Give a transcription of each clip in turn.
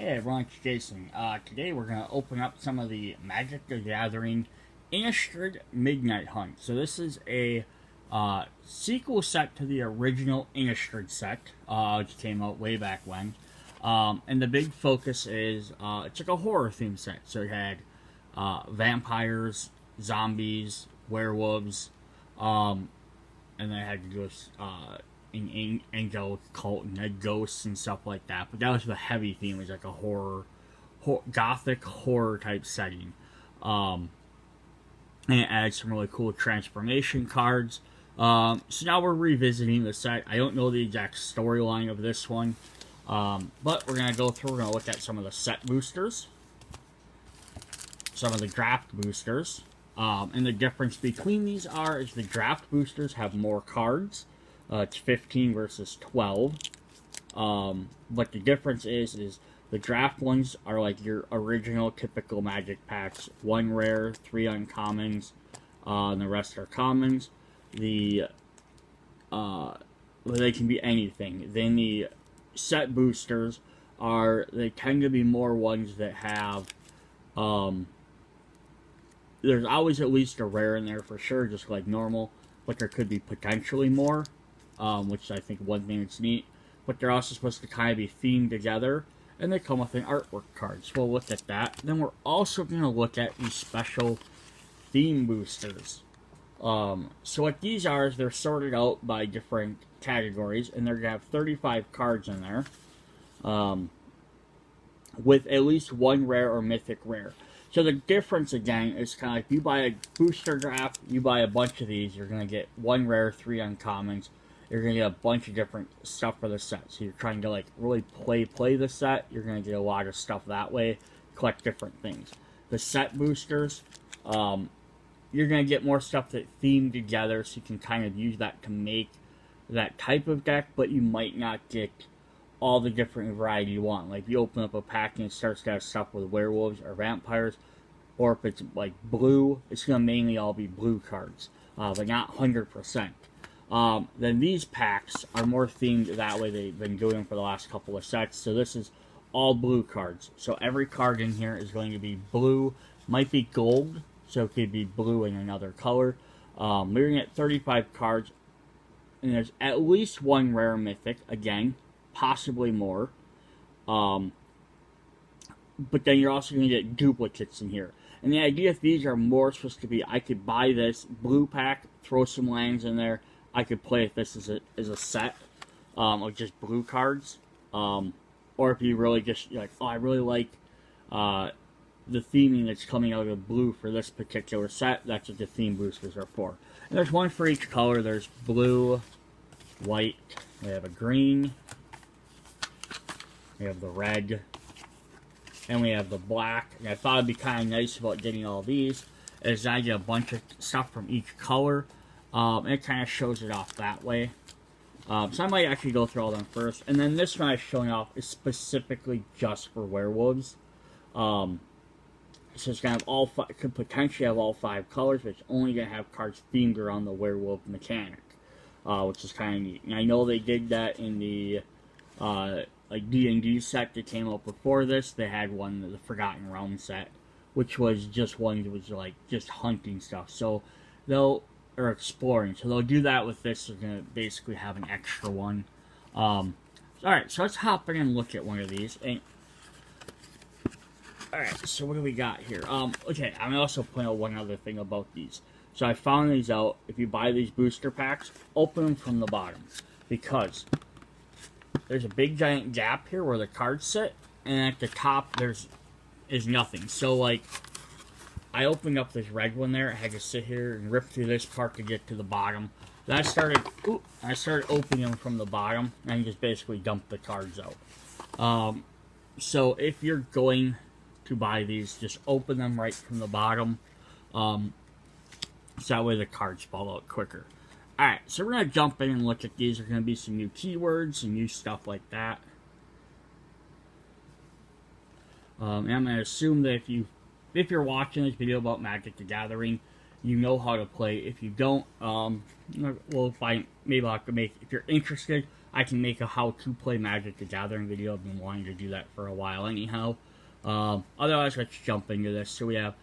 Hey everyone, it's Jason. Today we're going to open up some of the Magic the Gathering Innistrad Midnight Hunt. So this is a sequel set to the original Innistrad set, which came out way back when. And the big focus is, it's like a horror theme set. So it had vampires, zombies, werewolves, and then it had ghosts, an angel cult and had ghosts and stuff like that. But that was the heavy theme. It was like a gothic horror type setting. And it adds some really cool transformation cards. So now we're revisiting the set. I don't know the exact storyline of this one. But we're going to go through, we're going to look at some of the set boosters. Some of the draft boosters. And the difference between these is the draft boosters have more cards. It's 15 versus 12. But the difference is the draft ones are like your original typical Magic packs. 1 rare, 3 uncommons, and the rest are commons. They can be anything. Then the set boosters they tend to be more ones that have, there's always at least a rare in there for sure, just like normal, but there could be potentially more. Which I think one thing that's neat. But they're also supposed to kind of be themed together, and they come with an artwork card. So we'll look at that. Then we're also going to look at these special theme boosters. So what these is they're sorted out by different categories, and they're going to have 35 cards in there, with at least 1 rare or mythic rare. So the difference, again, is kind of like you buy a booster draft, you buy a bunch of these, you're going to get 1 rare, 3 uncommons. You're going to get a bunch of different stuff for the set. So you're trying to like really play the set. You're going to get a lot of stuff that way. Collect different things. The set boosters, you're going to get more stuff that theme together. So you can kind of use that to make that type of deck. But you might not get all the different variety you want. Like you open up a pack and it starts to have stuff with werewolves or vampires. Or if it's like blue, it's going to mainly all be blue cards. But not 100%. Then these packs are more themed that way. They've been doing for the last couple of sets. So this is all blue cards. So every card in here is going to be blue. Might be gold, so it could be blue in another color. We're going to get 35 cards. And there's at least 1 rare mythic. Again, possibly more. But then you're also going to get duplicates in here. And the idea if these are more supposed to be, I could buy this blue pack, throw some lands in there. I could play if this is a set of just blue cards, or if you really just like, oh, I really like the theming that's coming out of blue for this particular set. That's what the theme boosters are for. And there's 1 for each color. There's blue, white. We have a green. We have the red, and we have the black. And I thought it'd be kind of nice about getting all these is I get a bunch of stuff from each color. And it kind of shows it off that way. So I might actually go through all of them first. And then this one I'm showing off is specifically just for werewolves. So it's going to have could potentially have all 5 colors, but it's only going to have cards themed around the werewolf mechanic. Which is kind of neat. And I know they did that in the like D&D set that came out before this. They had one, the Forgotten Realm set, which was just one that was like just hunting stuff. So or exploring. So they'll do that with this. They're going to basically have an extra one. Alright, so let's hop in and look at one of these. Alright, so what do we got here? Okay, I'm also point out one other thing about these. So I found these out. If you buy these booster packs, open them from the bottom. Because there's a big giant gap here where the cards sit. And at the top, is nothing. So, like, I opened up this red one there. I had to sit here and rip through this part to get to the bottom. Then I started opening them from the bottom and just basically dumped the cards out. So if you're going to buy these, just open them right from the bottom. So that way the cards fall out quicker. Alright, so we're going to jump in and look at these. There's going to be some new keywords and new stuff like that. And I'm going to assume that if you're watching this video about Magic the Gathering, you know how to play. If you don't, we'll find, maybe I'll have to make, if you're interested, I can make a how-to play Magic the Gathering video. I've been wanting to do that for a while anyhow. Otherwise, let's jump into this. So we have,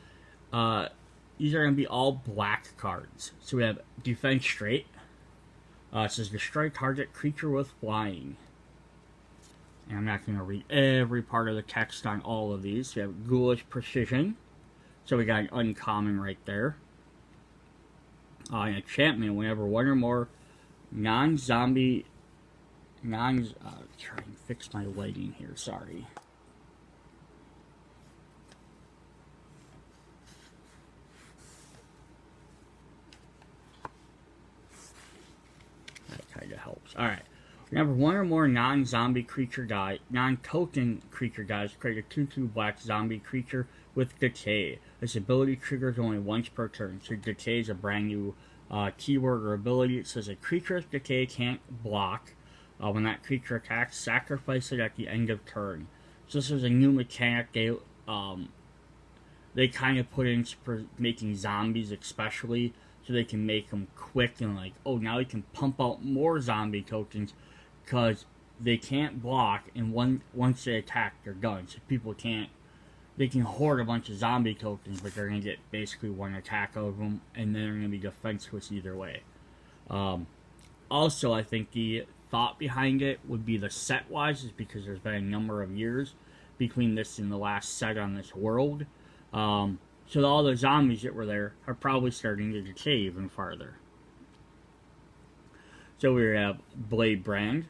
these are going to be all black cards. So we have Defense Straight. It says destroy target creature with flying. And I'm not going to read every part of the text on all of these. We have Ghoulish Precision. So we got an uncommon right there. Enchantment, whenever one or more non-zombie... try and fix my lighting here, sorry. That kind of helps. Alright. Whenever one or more non-zombie creature dies, non-token creature dies, create a 2/2 black zombie creature with Decay. This ability triggers only once per turn. So Decay is a brand new keyword or ability. It says a creature with Decay can't block. When that creature attacks, sacrifice it at the end of turn. So this is a new mechanic they kind of put in for making zombies especially, so they can make them quick and like, oh, now they can pump out more zombie tokens because they can't block, and once they attack, they're done. So people can't, they can hoard a bunch of zombie tokens, but they're going to get basically one attack out of them, and then they're going to be defenseless either way. Also, I think the thought behind it would be the set-wise, is because there's been a number of years between this and the last set on this world. So all the zombies that were there are probably starting to decay even farther. So we have Blade Brand.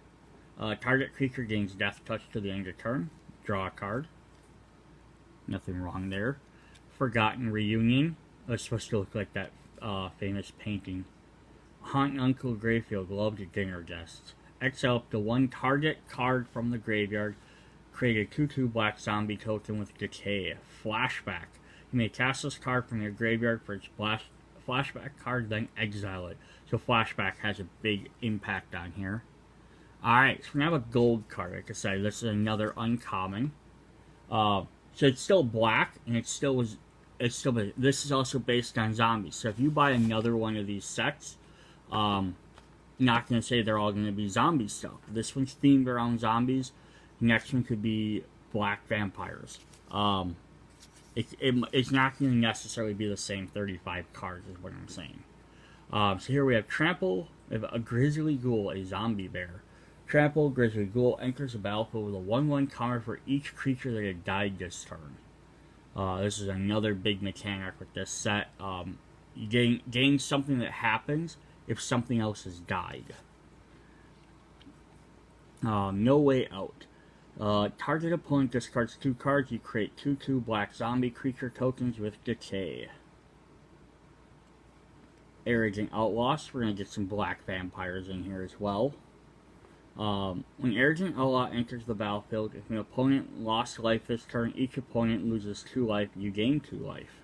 Target creature gains death touch to the end of turn. Draw a card. Nothing wrong there. Forgotten Reunion. It's supposed to look like that famous painting. Haunt Uncle Grayfield, loved dinner guests. Exile up to one target card from the graveyard. Create a 2/2 black zombie token with Decay. Flashback. You may cast this card from your graveyard for its flashback card, then exile it. So flashback has a big impact on here. Alright, so we have a gold card. Like I said, this is another uncommon. So it's still black, and this is also based on zombies. So if you buy another one of these sets, not going to say they're all going to be zombie stuff. This one's themed around zombies. The next one could be black vampires. It's not going to necessarily be the same 35 cards is what I'm saying. So here we have Trample. We have a Grizzly Ghoul, a zombie bear. Trample, Grizzly Ghoul enters the battlefield with a 1/1 counter for each creature that had died this turn. This is another big mechanic with this set. You gain something that happens if something else has died. No Way Out. Target opponent discards 2 cards. You create 2/2 black zombie creature tokens with Decay. Arrogant Outlaws. We're going to get some black vampires in here as well. When Arrogant Outlaw enters the battlefield, if an opponent lost life this turn, each opponent loses 2 life. You gain 2 life.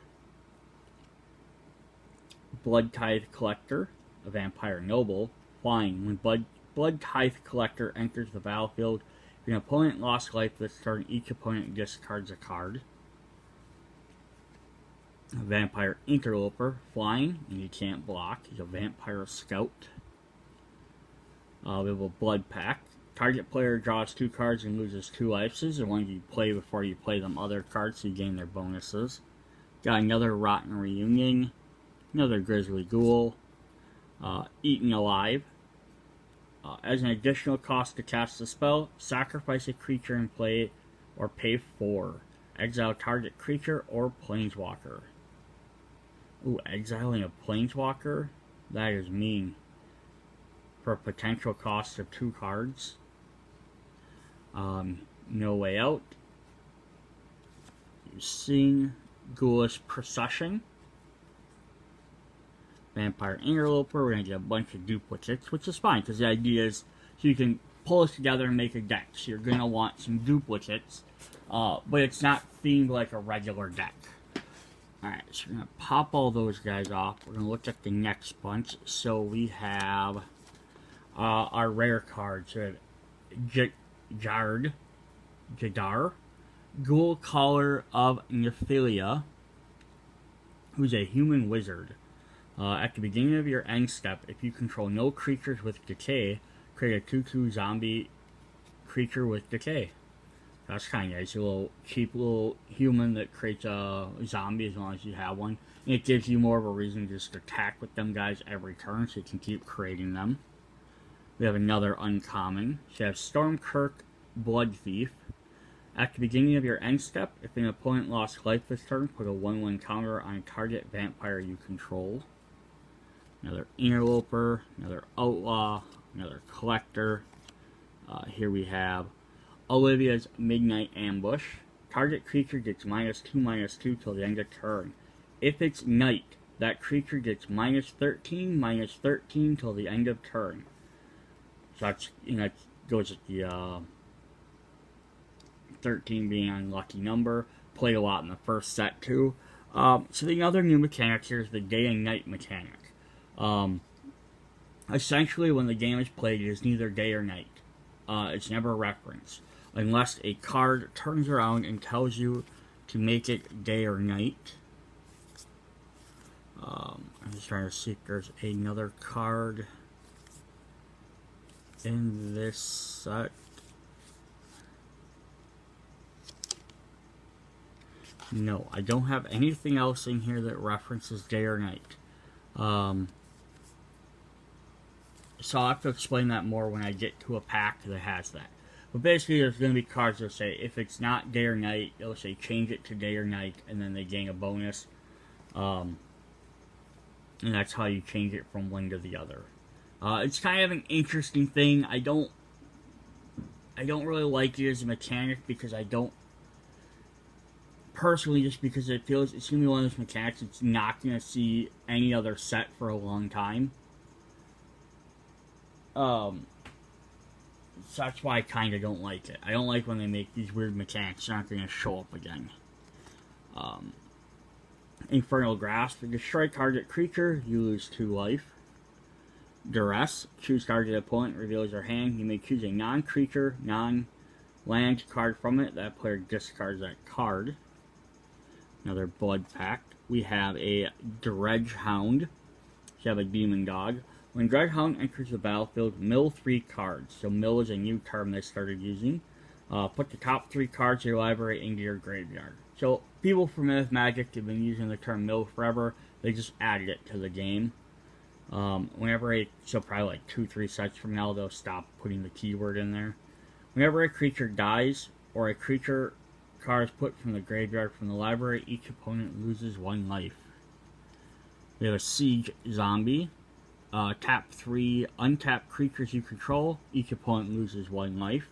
Blood Tithe Collector. A vampire noble. Flying. When Blood Tithe Collector enters the battlefield, if an opponent lost life this turn, each opponent discards a card. A Vampire Interloper. Flying, and you can't block. He's a Vampire Scout. We have a Blood Pact. Target player draws 2 cards and loses 2 life. This is the ones you play before you play them other cards, so you gain their bonuses. Got another Rotten Reunion. Another Grizzly Ghoul. Eaten Alive. As an additional cost to cast the spell, sacrifice a creature and play it, or pay 4. Exile target creature or planeswalker. Ooh, exiling a planeswalker? That is mean. For a potential cost of 2 cards. No Way Out. You've seen Ghoulish Procession. Vampire Interloper. We're going to get a bunch of duplicates, which is fine, because the idea is so you can pull this together and make a deck. So you're going to want some duplicates, but it's not themed like a regular deck. Alright, so we're going to pop all those guys off. We're going to look at the next bunch. So we have our rare cards. We have Jadar, Ghoul Caller of Nephilia, who's a human wizard. At the beginning of your end step, if you control no creatures with Decay, create a 2/2 zombie creature with decay. That's kind of nice. A little cheap little human that creates a zombie as long as you have one. And it gives you more of a reason to just attack with them guys every turn so you can keep creating them. We have another uncommon. So you have Stormkirk, Blood Thief. At the beginning of your end step, if an opponent lost life this turn, put a 1/1 counter on a target vampire you control. Another Interloper, another Outlaw, another Collector. Here we have Olivia's Midnight Ambush. Target creature gets -2/-2 till the end of turn. If it's night, that creature gets -13/-13 till the end of turn. So that's, that goes with the 13 being an unlucky number. Played a lot in the first set too. So the other new mechanic here is the day and night mechanic. Essentially, when the game is played, it is neither day or night. It's never a reference. Unless a card turns around and tells you to make it day or night. I'm just trying to see if there's another card in this set. No, I don't have anything else in here that references day or night. So I'll have to explain that more when I get to a pack that has that. But basically, there's going to be cards that say if it's not day or night, it'll say change it to day or night, and then they gain a bonus. And that's how you change it from one to the other. It's kind of an interesting thing. I don't really like it as a mechanic because I don't personally, just because it feels it's going to be one of those mechanics it's not going to see any other set for a long time. So that's why I kind of don't like it. I don't like when they make these weird mechanics that aren't going to show up again. Infernal Grasp. Destroy target creature. You lose 2 life. Duress. Choose target opponent. Reveals their hand. You may choose a non-creature, non-land card from it. That player discards that card. Another Blood Pact. We have a Dredgehound. You have a Demon Dog. When Dredgehound enters the battlefield, mill 3 cards. So mill is a new term they started using. Put the top 3 cards of your library into your graveyard. So people from Myth Magic have been using the term mill forever. They just added it to the game. So probably like 2-3 sets from now, they'll stop putting the keyword in there. Whenever a creature dies, or a creature card is put from the graveyard from the library, each opponent loses 1 life. We have a Siege Zombie. Tap 3 untapped creatures you control. Each opponent loses 1 life.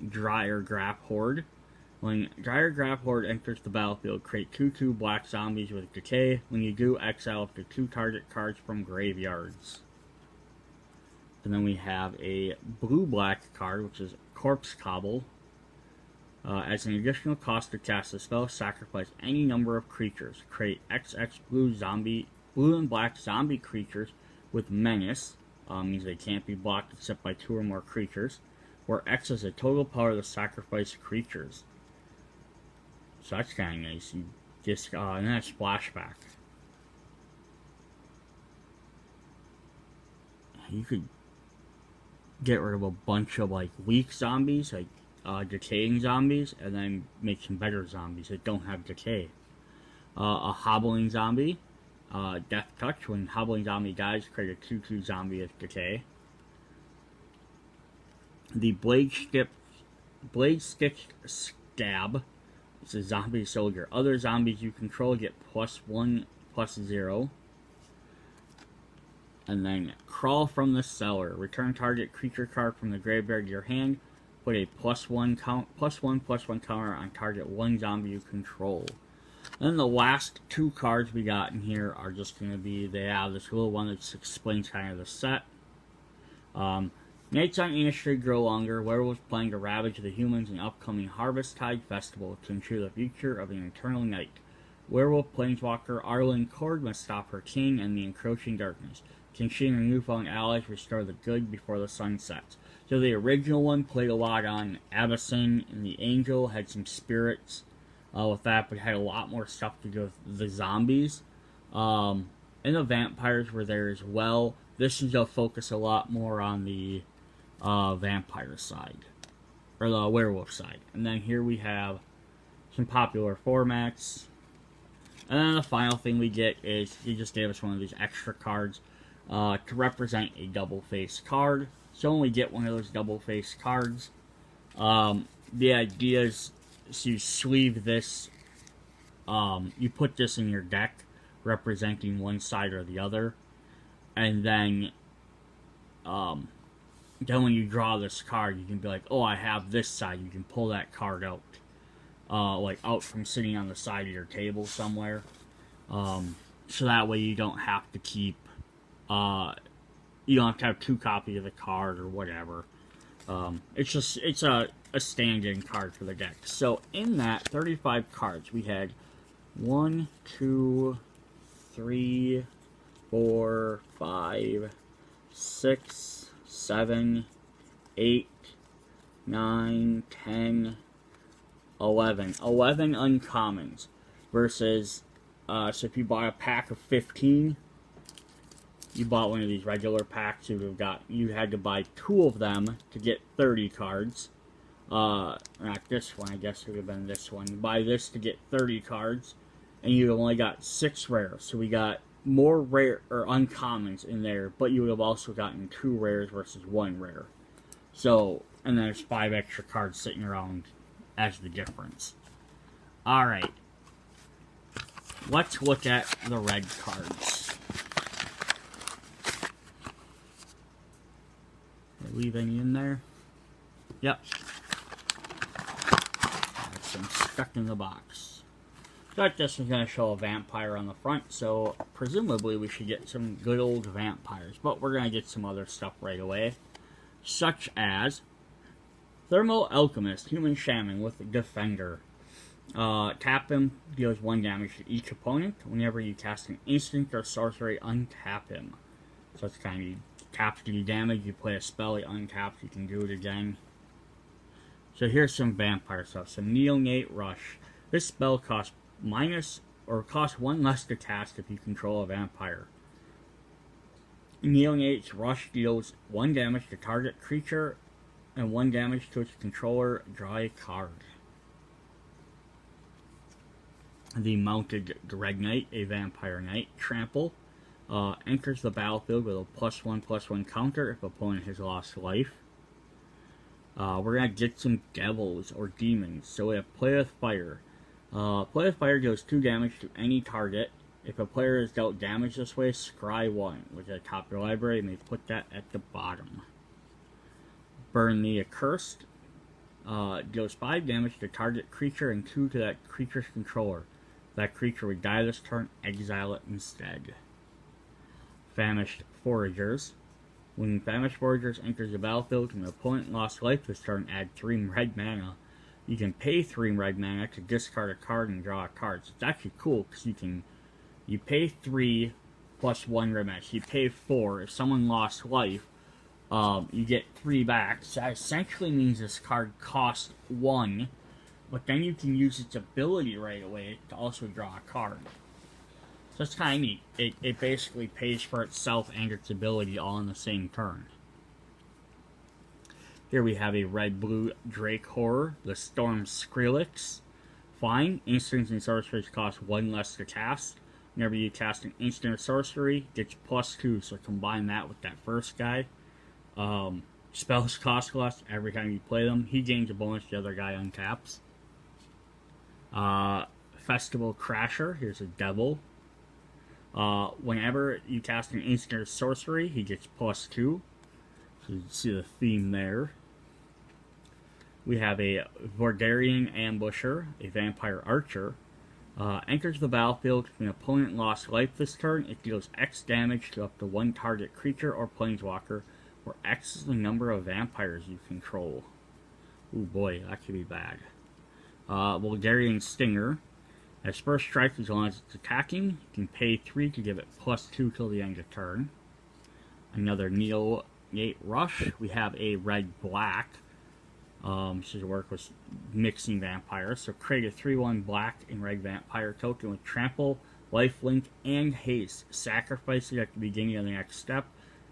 Dryergrap Horde. When Dryergrap Horde enters the battlefield, create 2/2 black zombies with decay. When you do, exile up to 2 target cards from graveyards. And then we have a blue-black card, which is Corpse Cobble. As an additional cost to cast the spell, sacrifice any number of creatures. Create XX blue and black zombie creatures with menace. Means they can't be blocked except by 2 or more creatures. Where X is the total power to sacrifice creatures. So that's kind of nice. You just and then a Splashback. You could get rid of a bunch of like weak zombies, like decaying zombies, and then make some better zombies that don't have decay. A Hobbling Zombie. Death Touch. When Hobbling Zombie dies, create a 2/2 zombie with decay. The Blade Stitched Scab. It's a zombie soldier. Other zombies you control get +1/+0. And then Crawl from the Cellar. Return target creature card from the graveyard to your hand. Put a +1/+1 counter on target 1 zombie you control. And then the last 2 cards we got in here are just going to be, they have this little one that explains kind of the set. Nights on Innistrad grow longer. Werewolves plan to ravage the humans in upcoming Harvesttide Festival to ensure the future of an eternal night. Werewolf Planeswalker Arlen Cord must stop her king and the encroaching darkness. Can she and her newfound allies restore the good before the sun sets? So the original one played a lot on Abyssin, and the Angel had some spirits with that, but had a lot more stuff to do with the zombies. And the vampires were there as well, This is going to focus a lot more on the vampire side, or the werewolf side. And then here we have some popular formats. And then the final thing we get is he just gave us one of these extra cards to represent a double-face card. So when we get one of those double-face cards, the idea is to sleeve this, you put this in your deck representing one side or the other, and then when you draw this card, you can be like, oh, I have this side. You can pull that card out, like out from sitting on the side of your table somewhere. So that way you don't have to keep, you don't have to have 2 copies of the card or whatever. It's a stand-in card for the deck. So in that 35 cards, we had 1, 2, 3, 4, 5, 6, 7, 8, 9, 10, 11. 11 uncommons versus, so if you bought a pack of 15, you bought one of these regular packs, you had to buy 2 of them to get 30 cards. Not this one, I guess it would have been this one. You buy this to get 30 cards, and you only got 6 rares. So we got more rare or uncommons in there, but you would have also gotten 2 rares versus 1 rare. So, and then there's 5 extra cards sitting around as the difference. Alright. Let's look at the red cards. Did I leave any in there? Yep. That's some stuck in the box. But this is going to show a vampire on the front, so presumably we should get some good old vampires. But we're going to get some other stuff right away. Such as Thermal Alchemist, Human Shaman with Defender. Tap him, deals 1 damage to each opponent. Whenever you cast an instant or sorcery, untap him. So it's kind of taps to do damage, you play a spell, it untaps, you can do it again. So here's some vampire stuff. Some Neonate Rush. This spell costs costs 1 less to cast if you control a vampire. Neonate's Rush deals 1 damage to target creature and 1 damage to its controller. Draw a card. The Mounted Dread Knight, a Vampire Knight. Trample. Enters the battlefield with a +1/+1 counter if opponent has lost life. We're going to get some devils or demons. So we have Play with Fire. Play with Fire deals 2 damage to any target. If a player is dealt damage this way, scry 1, which is at the top of your library. You may put that at the bottom. Burn the Accursed. Deals 5 damage to target creature and 2 to that creature's controller. If that creature would die this turn, exile it instead. Famished Foragers. When Famished Foragers enters the battlefield and an opponent lost life this turn, add 3 red mana. You can pay 3 red mana to discard a card and draw a card. So it's actually cool because you pay 3 plus 1 red mana. So you pay 4. If someone lost life, you get 3 back. So that essentially means this card costs 1, but then you can use its ability right away to also draw a card. So it's kind of neat. It basically pays for itself and its ability all in the same turn. Here we have a red-blue Drake Horror, the Storm Skrillex. Fine. Instants and sorceries cost 1 less to cast. Whenever you cast an instant or sorcery, it gets +2, so combine that with that first guy. Spells cost less every time you play them. He gains a bonus, the other guy untaps. Festival Crasher, here's a devil. Whenever you cast an instant or sorcery, he gets +2. So you can see the theme there. We have a Vordarian Ambusher, a Vampire Archer. Enters the battlefield. If an opponent lost life this turn, it deals X damage to up to 1 target creature or planeswalker, where X is the number of vampires you control. Ooh boy, that could be bad. Bulgarian Stinger. As first strike, as long as it's attacking, you can pay 3 to give it +2 till the end of turn. Another Neonate Rush. We have a red-black. This is work with mixing vampires. So create a 3/1 black and red vampire token with trample, lifelink, and haste. Sacrifice it at the beginning of the next step.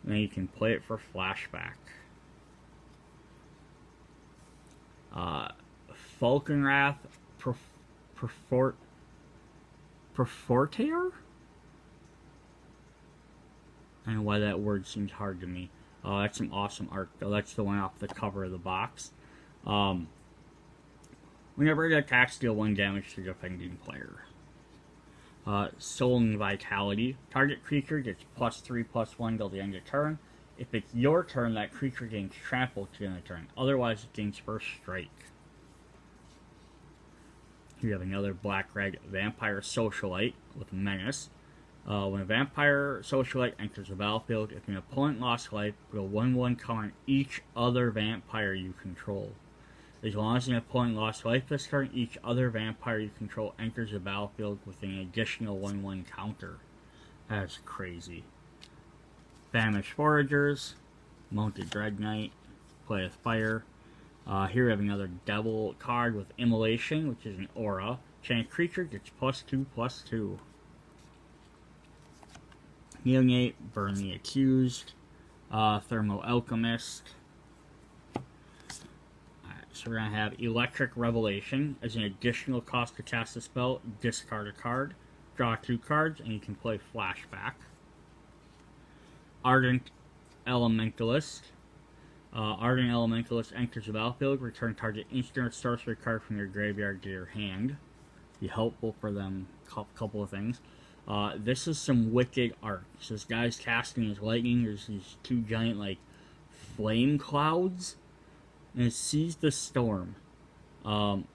And then you can play it for flashback. Falconwrath Perforter? I don't know why that word seems hard to me. That's some awesome art, though. That's the one off the cover of the box. Whenever it attacks, deal 1 damage to the defending player. Stolen Vitality. Target creature gets +3/+1 till the end of turn. If it's your turn, that creature gains trample to the end of turn. Otherwise, it gains first strike. Here you have another black-red Vampire Socialite with Menace. When a Vampire Socialite enters the battlefield, if an opponent lost life, put a 1/1 counter on each other Vampire you control. As long as an opponent lost life this turn, each other Vampire you control enters the battlefield with an additional 1/1 counter. That's crazy. Famished Foragers, Mounted Dread Knight, play with fire. Here we have another Devil card with Immolation, which is an aura. Enchanted creature gets +2/+2. Neonate, Burn the Accused, Thermo Alchemist. Alright, so we're going to have Electric Revelation. As an additional cost to cast a spell, discard a card, draw 2 cards, and you can play Flashback. Ardent Elementalist. Ardent Elementalist enters the battlefield, return target instant or sorcery card from your graveyard to your hand. Be helpful for them, couple of things. This is some wicked art. So this guy's casting his lightning. There's these 2 giant, like, flame clouds. And it sees the storm.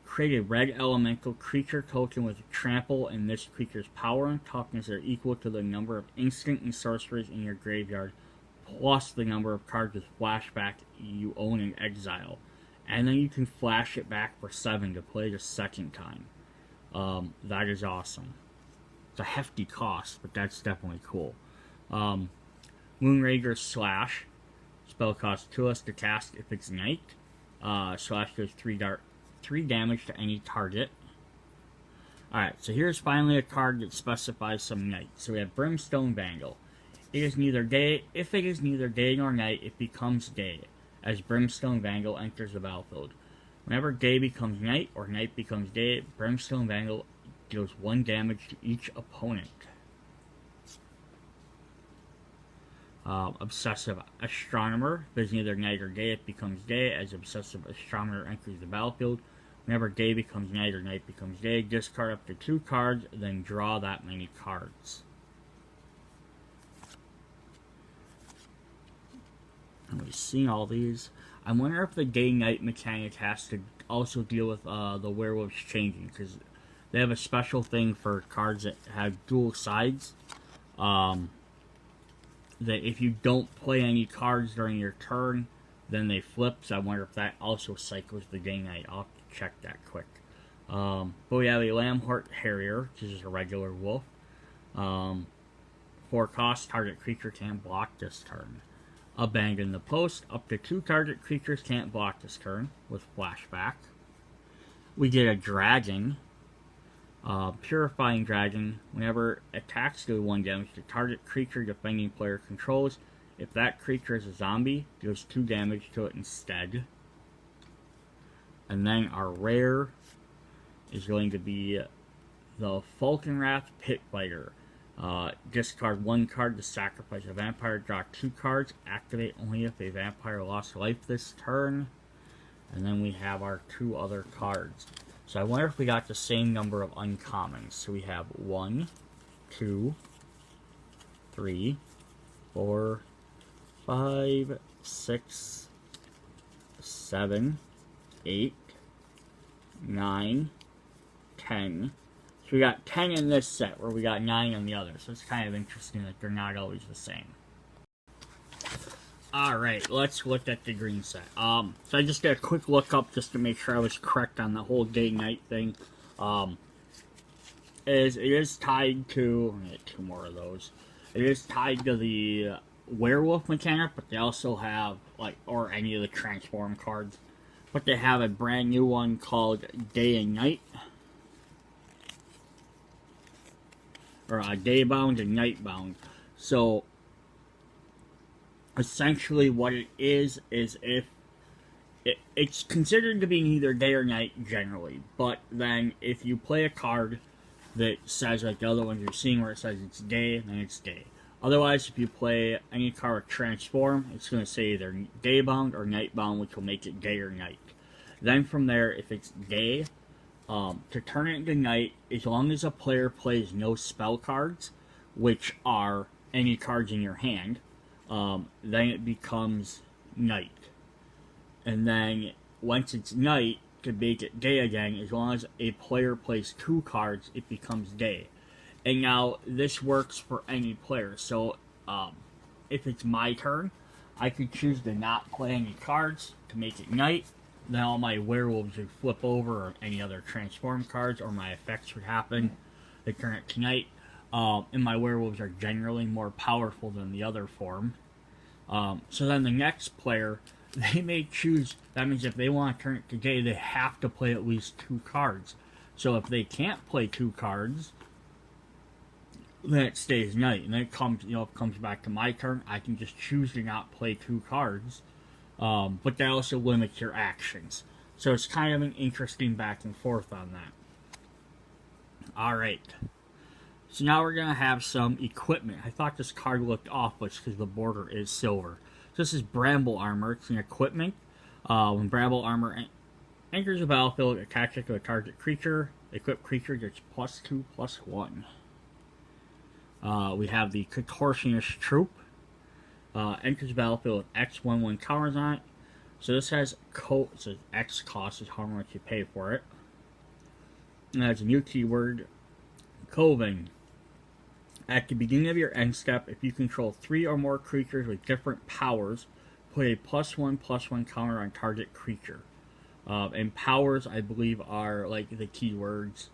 Create a red elemental creature token with trample and this creature's power and toughness are equal to the number of instant and sorceries in your graveyard, plus the number of cards with flashback you own in exile. And then you can flash it back for 7 to play the second time. That is awesome. It's a hefty cost, but that's definitely cool. Moonrager Slash. Spell costs 2 less to cast if it's night. Slash does 3 damage to any target. Alright, so here's finally a card that specifies some night. So we have Brimstone Vandal. It is neither day. If it is neither day nor night, it becomes day, as Brimstone Vandal enters the battlefield. Whenever day becomes night or night becomes day, Brimstone Vandal deals 1 damage to each opponent. Obsessive Astronomer. If it's neither night or day, it becomes day, as Obsessive Astronomer enters the battlefield. Whenever day becomes night or night becomes day, discard up to 2 cards, then draw that many cards. And we've seen all these. I wonder if the day-night mechanic has to also deal with the werewolves changing, because they have a special thing for cards that have dual sides. That if you don't play any cards during your turn, then they flip. So I wonder if that also cycles the day-night. I'll have to check that quick. But we have a Lambhort Harrier, which is a regular wolf. 4 cost, target creature can't block this turn. Abandon the Post. Up to 2 target creatures can't block this turn with flashback. We get a Dragon. Purifying Dragon. Whenever attacks, do 1 damage to target creature defending player controls. If that creature is a zombie, deals 2 damage to it instead. And then our rare is going to be the Falconwrath Pitfighter. Discard 1 card to sacrifice a vampire, draw 2 cards, activate only if a vampire lost life this turn. And then we have our 2 other cards. So I wonder if we got the same number of uncommons. So we have 1, 2, 3, 4, 5, 6, 7, 8, 9, 10. So we got 10 in this set, where we got 9 in the other. So it's kind of interesting that they're not always the same. Alright, let's look at the green set. So I just did a quick look up just to make sure I was correct on the whole day-night thing. It is tied to... I'm going to get 2 more of those. It is tied to the werewolf mechanic, but they also have, like, or any of the transform cards. But they have a brand new one called Day and Night. Or Day Bound and Night Bound. So Essentially, what it is if it's considered to be neither day or night generally, but then if you play a card that says, like the other ones you're seeing where it says it's day, then it's day. Otherwise, if you play any card with Transform, it's going to say either day bound or night bound, which will make it day or night. Then from there, if it's day, to turn it into night, as long as a player plays no spell cards, which are any cards in your hand, then it becomes night. And then once it's night, to make it day again, as long as a player plays 2 cards, it becomes day. And now this works for any player. So if it's my turn, I could choose to not play any cards to make it night. Then all my werewolves would flip over, or any other transform cards, or my effects would happen. They turn it to night. And my werewolves are generally more powerful than the other form. So then the next player, they may choose, that means if they want to turn it to day, they have to play at least 2 cards. So if they can't play 2 cards, then it stays night. And then it comes, it comes back to my turn. I can just choose to not play 2 cards. But that also limits your actions. So it's kind of an interesting back and forth on that. Alright. So now we're going to have some equipment. I thought this card looked off, but it's because the border is silver. So this is Bramble Armor. It's an equipment. When Bramble Armor enters the battlefield, attach it to a target creature. Equipped creature gets +2/+1. We have the Contortionist Troop. Enters the battlefield with X/1/1 counters on it. So this has so X cost is how much you pay for it. And it has a new keyword, Coving. At the beginning of your end step, if you control 3 or more creatures with different powers, put a +1/+1 counter on target creature. And powers, I believe, are like the keywords,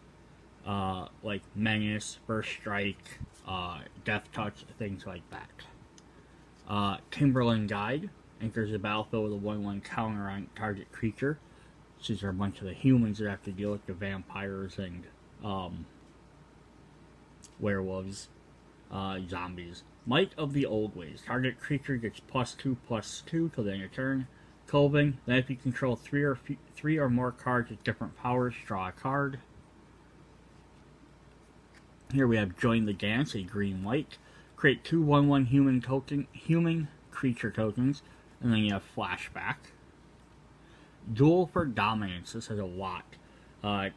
like Menace, First Strike, Death Touch, things like that. Timberland Guide enters the battlefield with a 1/1 counter on target creature. These are a bunch of the humans that have to deal with the vampires and werewolves, zombies. Might of the Old Ways. Target creature gets +2/+2 till the end of turn. Coving. Then if you control 3 or more cards with different powers, draw a card. Here we have Join the Dance, a green-white. Create 2 1/1 human creature tokens, and then you have Flashback. Duel for Dominance. This has a lot.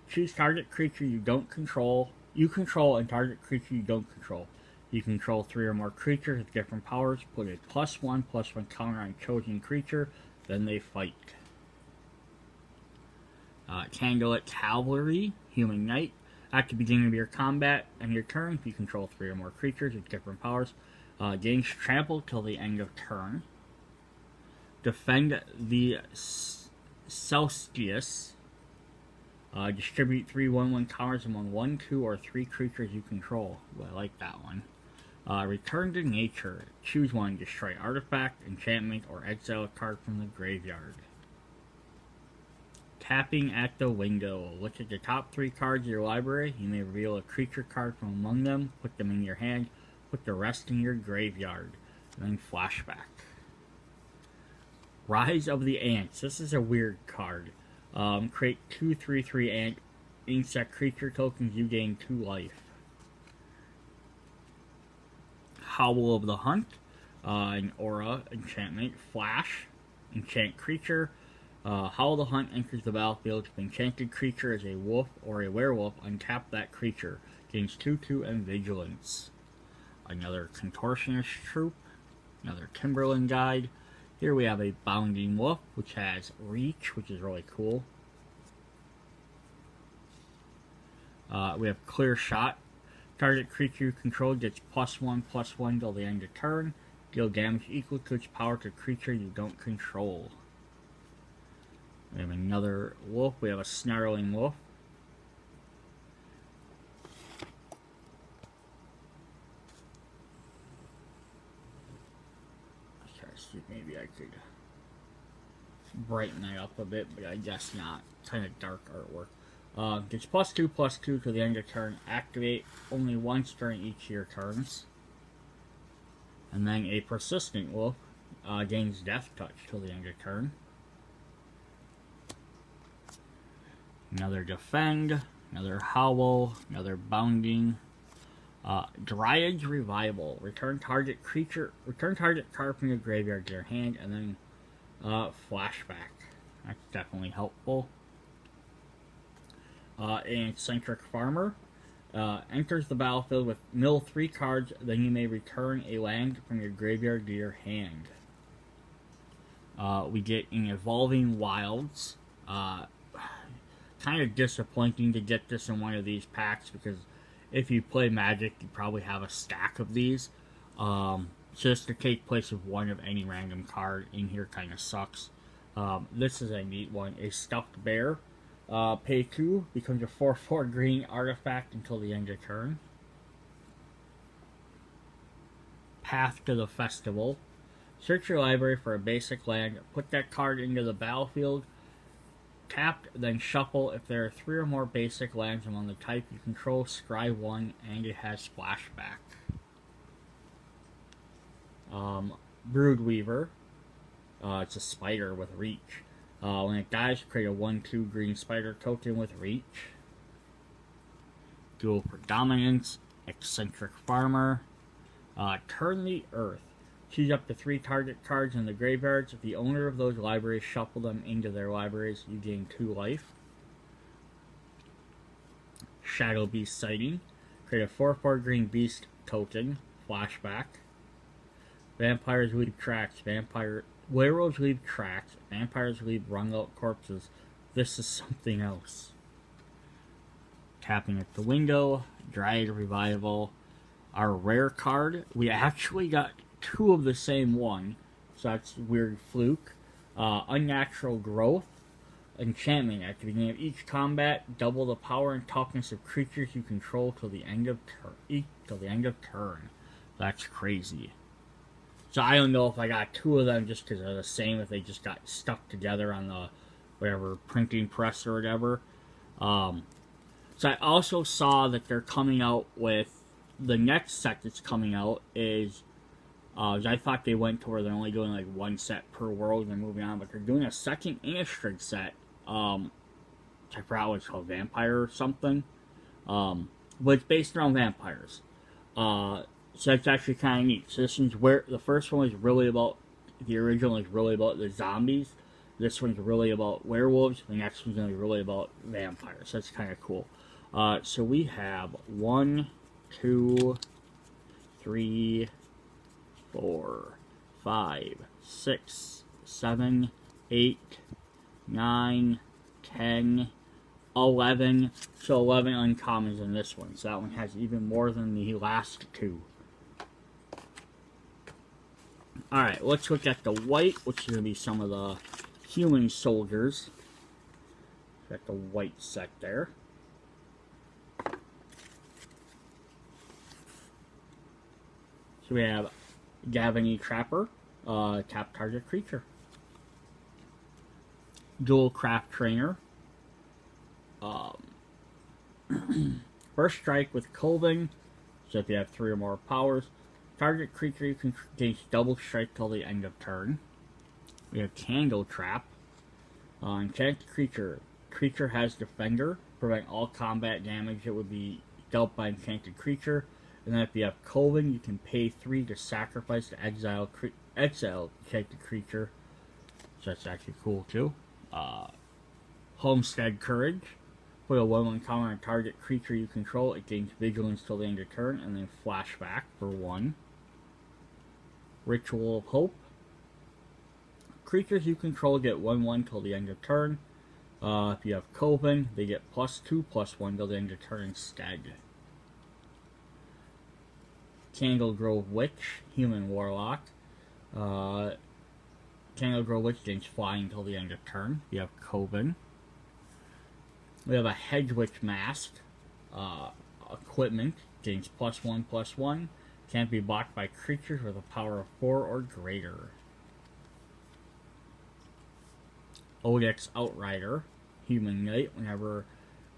Choose target creature you don't control. You control and target creature you don't control. You control 3 or more creatures with different powers. Put a +1/+1 counter on chosen creature. Then they fight. Candlelit Cavalry, Human Knight. At the beginning of your combat and your turn, if you control 3 or more creatures with different powers, gains trample till the end of turn. Defend the Celestius. Distribute 3 1/1 counters among 1, 2, or 3 creatures you control. Well, I like that one. Return to Nature. Choose one. Destroy artifact, enchantment, or exile a card from the graveyard. Tapping at the Window. Look at the top 3 cards of your library. You may reveal a creature card from among them. Put them in your hand. Put the rest in your graveyard. And then Flashback. Rise of the Ants. This is a weird card. Create 2 3/3 ant insect creature tokens. You gain 2 life. Howl of the Hunt. An aura enchantment. Flash. Enchant creature. Howl of the Hunt enters the battlefield. If enchanted creature is a wolf or a werewolf, untap that creature. Gains 2/2 and vigilance. Another Contortionist Troop. Another Timberland Guide. Here we have a Bounding Wolf, which has Reach, which is really cool. We have Clear Shot. Target creature you control gets +1/+1 till the end of turn. Deal damage equal to its power to creature you don't control. We have another wolf. We have a Snarling Wolf. Let's try to see if maybe I could brighten that up a bit, but I guess not. Kind of dark artwork. Gets +2/+2 to the end of turn. Activate only once during each of your turns. And then a Persistent Wolf. gains Death Touch till the end of turn. Another Defend, another Howl, another Bounding. Dryad's Revival. Return target card from your graveyard to your hand, and then Flashback. That's definitely helpful. An Eccentric Farmer. Enters the battlefield with mill 3 cards, then you may return a land from your graveyard to your hand. We get an Evolving Wilds. Kind of disappointing to get this in one of these packs, because if you play Magic, you probably have a stack of these. Just to take place of one of any random card in here kind of sucks. This is a neat one. A Stuffed Bear. Pay 2, becomes a 4/4 green artifact until the end of turn. Path to the Festival. Search your library for a basic land. Put that card into the battlefield. Tapped, then shuffle. If there are 3 or more basic lands among the type you control, scry 1, and it has Splashback. Broodweaver. It's a spider with reach. When it dies, create a 1/2 green spider token with reach. Dual Predominance. Eccentric Farmer. Turn the Earth. Choose up to 3 target cards in the graveyards. If the owner of those libraries shuffle them into their libraries, you gain 2 life. Shadow Beast Sighting. Create a 4/4 green beast token. Flashback. Vampires leave tracks. Werewolves leave tracks. Vampires leave wrung out corpses. This is something else. Tapping at the window. Dryad Revival. Our rare card. We actually got 2 of the same one, so that's a weird fluke. Unnatural Growth. Enchantment. At the beginning of each combat, double the power and toughness of creatures you control till the end of turn. That's crazy. So I don't know if I got 2 of them just because they're the same, if they just got stuck together on the whatever printing press or whatever. So I also saw that they're coming out with the next set that's coming out is. I thought they went to where they're only doing like 1 set per world and they're moving on, but they're doing a second Innistrad set. I forgot what it's called, Vampire or something. But it's based around vampires. So that's actually kind of neat. So this one's where the first one was really about, the original is really about the zombies. This one's really about werewolves. The next one's going to be really about vampires. So that's kind of cool. So we have 1, 2, 3, 4, 5, 6, 7, 8, 9, 10, 11. So 11 uncommons in this one. So that one has even more than the last 2. Alright, let's look at the white, which is going to be some of the human soldiers. Got the white set there. So we have Gavany Trapper, tap target creature. Dual Craft Trainer. First Strike with Coven. So if you have 3 or more powers, target creature you can gain double strike till the end of turn. We have Candle Trap. Enchanted creature. Creature has Defender. Prevent all combat damage that would be dealt by enchanted creature. And then if you have Coven, you can pay 3 to sacrifice to exile enchanted creature. So that's actually cool too. Homestead Courage. Put a 1/1 counter on target creature you control. It gains vigilance till the end of turn, and then flashback for 1. Ritual of Hope. Creatures you control get 1/1 till the end of turn. If you have Coven, they get +2/+1 till the end of turn instead. Candle Grove Witch, Human Warlock. Candle Grove Witch gains flying until the end of turn. You have Coven. We have a Hedge Witch Mask. Equipment gains +1/+1. Can't be blocked by creatures with a power of 4 or greater. Odex Outrider, Human Knight. Whenever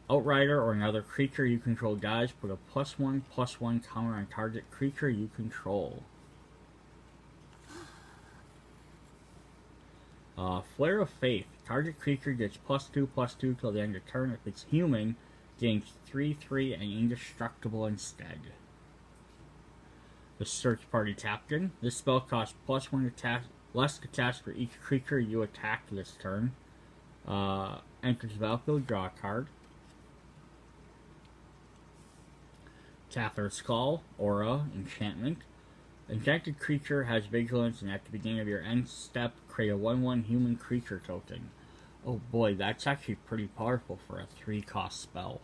Outrider or another creature you control dies, put a +1/+1 counter on target creature you control. Flare of Faith. Target creature gets +2/+2 till the end of turn. If it's human, gains 3/3 and indestructible instead. The Search Party Captain. This spell costs +1 attack, less attacks for each creature you attack this turn. Enters the battlefield, draw a card. Cather's Skull, Aura, Enchantment. Enchanted creature has vigilance, and at the beginning of your end step, create a 1/1 human creature token. Oh boy, that's actually pretty powerful for a 3-cost spell.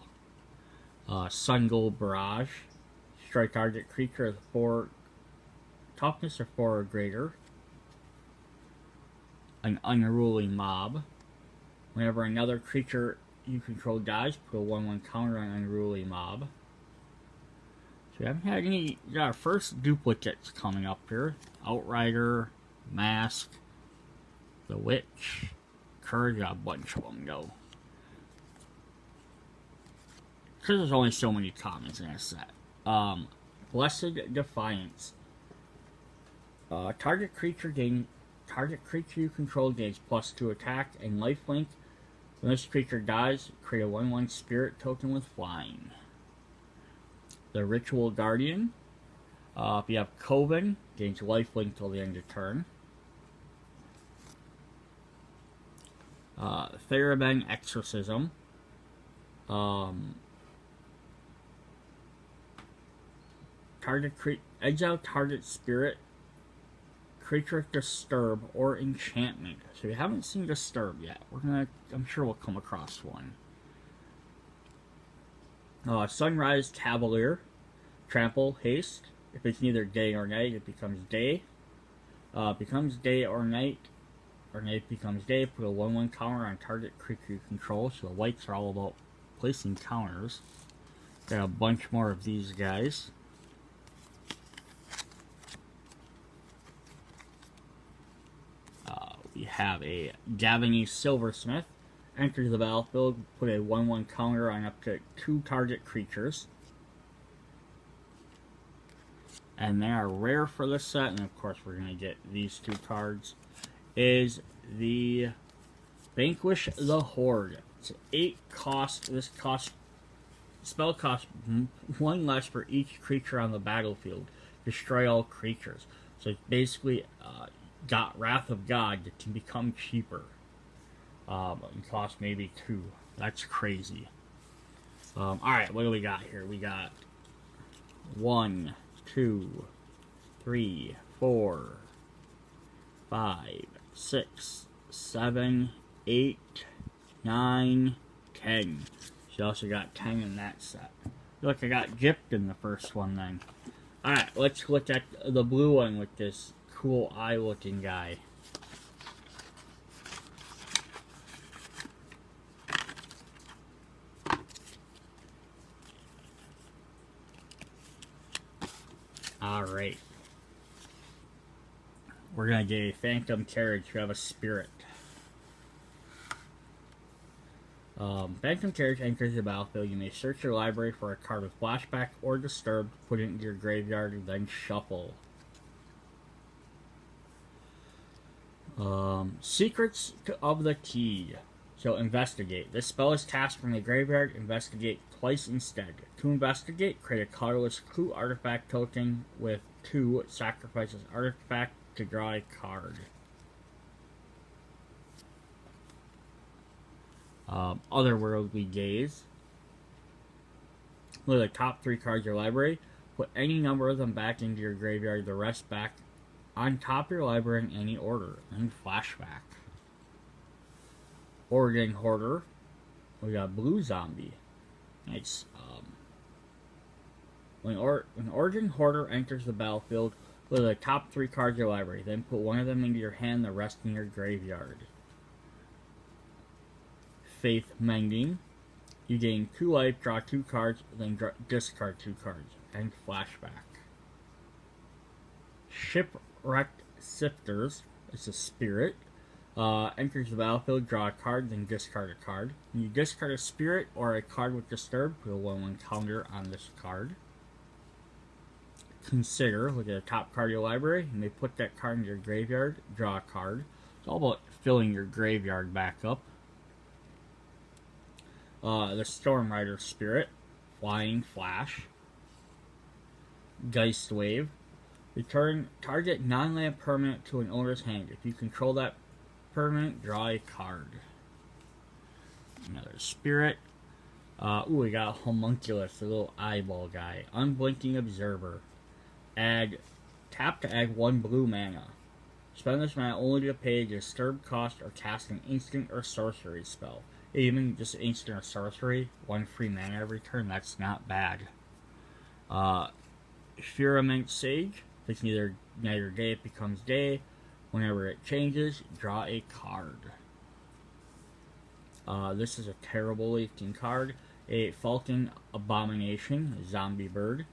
Sun Gold Barrage. Strike target creature with 4 toughness or 4 or greater. An Unruly Mob. Whenever another creature you control dies, put a 1/1 counter on Unruly Mob. So we haven't had any. We got our first duplicates coming up here. Outrider, Mask, the Witch, Courage, got a bunch of them go. Because there's only so many commons in a set. Blessed Defiance. Target creature you control gains +2 attack and lifelink. When this creature dies, create a 1/1 spirit token with flying. The Ritual Guardian. If you have Coven, gains lifelink till the end of turn. Theraben Exorcism. Exile target spirit, creature Disturb, or enchantment. So we haven't seen Disturb yet. I'm sure we'll come across one. Sunrise Cavalier. Trample, Haste. If it's neither day or night, it becomes day. Becomes day or night becomes day. Put a 1/1 counter on target creature you control. So the whites are all about placing counters. Got a bunch more of these guys. We have a Gavany Silversmith. Enters the battlefield, put a 1/1 counter on up to 2 target creatures. And they are rare for this set, and of course we're going to get these 2 cards. Is the Vanquish the Horde. It's an 8 cost. This spell costs 1 less for each creature on the battlefield. Destroy all creatures. So it's basically got Wrath of God to become cheaper. It costs maybe 2. That's crazy. Alright, what do we got here? We got 1, 2, 3, 4, 5, 6, 7, 8, 9, 10. She also got 10 in that set. Look, I got gypped in the first one then. Alright, let's look at the blue one with this cool eye looking guy. Alright. We're going to get a Phantom Carriage. We have a Spirit. Phantom Carriage enters the battlefield. You may search your library for a card with Flashback or Disturbed, put it into your graveyard, and then shuffle. Secrets of the Key. So investigate. This spell is cast from the graveyard. Investigate twice instead. To investigate, create a colorless clue artifact token with 2 sacrifices artifact to draw a card. Otherworldly Gaze. Look at the top 3 cards of your library. Put any number of them back into your graveyard, the rest back on top of your library in any order. And Flashback. Oregon Hoarder. We got Blue Zombie. Nice. When Oregon Hoarder enters the battlefield, look at the top 3 cards of your library. Then put one of them into your hand, the rest in your graveyard. Faith Mending. You gain 2 life, draw 2 cards, then discard 2 cards. And Flashback. Shipwrecked Sifters. It's a spirit. Enters the battlefield, draw a card, then discard a card. When you discard a spirit or a card with Disturb, put a 1/1 counter on this card. Consider, look at the top card of your library. You may put that card in your graveyard, draw a card. It's all about filling your graveyard back up. The Storm Rider Spirit, Flying Flash, Geist Wave. Return target non-land permanent to an owner's hand. If you control that permanent, draw a card. Another Spirit. We got a Homunculus, a little eyeball guy. Unblinking Observer. Tap to add 1 blue mana. Spend this mana only to pay a disturb cost or cast an instant or sorcery spell. Even just instant or sorcery, 1 free mana every turn, that's not bad. Firament Sage. If it's neither night or day, it becomes day. Whenever it changes, draw a card. This is a terrible looking card. A Falcon Abomination, a zombie bird.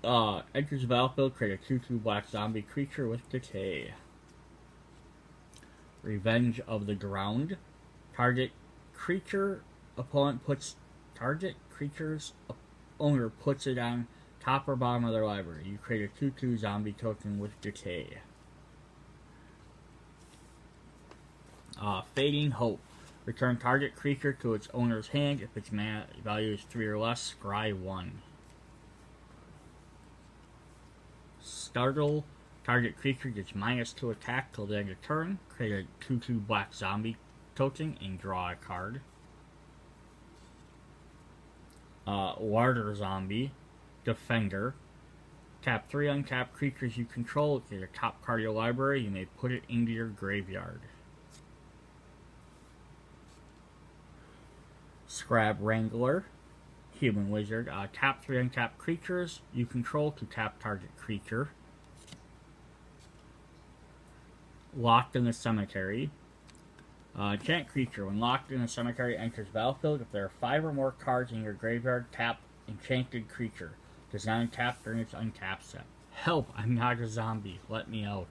Enters the battlefield, create a 2/2 black zombie creature with decay. Revenge of the Ground. Target creature's owner puts it on top or bottom of their library. You create a 2/2 zombie token with decay. Fading Hope. Return target creature to its owner's hand. If its mana value is 3 or less, scry 1. Startle. Target creature gets -2 attack till the end of turn. Create a 2/2 black zombie token and draw a card. Larder Zombie. Defender. Tap 3 untapped creatures you control. Get a top card of your library. You may put it into your graveyard. Scrab Wrangler. Human Wizard. Tap 3 untapped creatures you control to tap target creature. Locked in the Cemetery. Enchant creature. When locked in the cemetery, enters battlefield. If there are 5 or more cards in your graveyard, tap enchanted creature. Does not untap during its untap step. Help! I'm not a zombie. Let me out.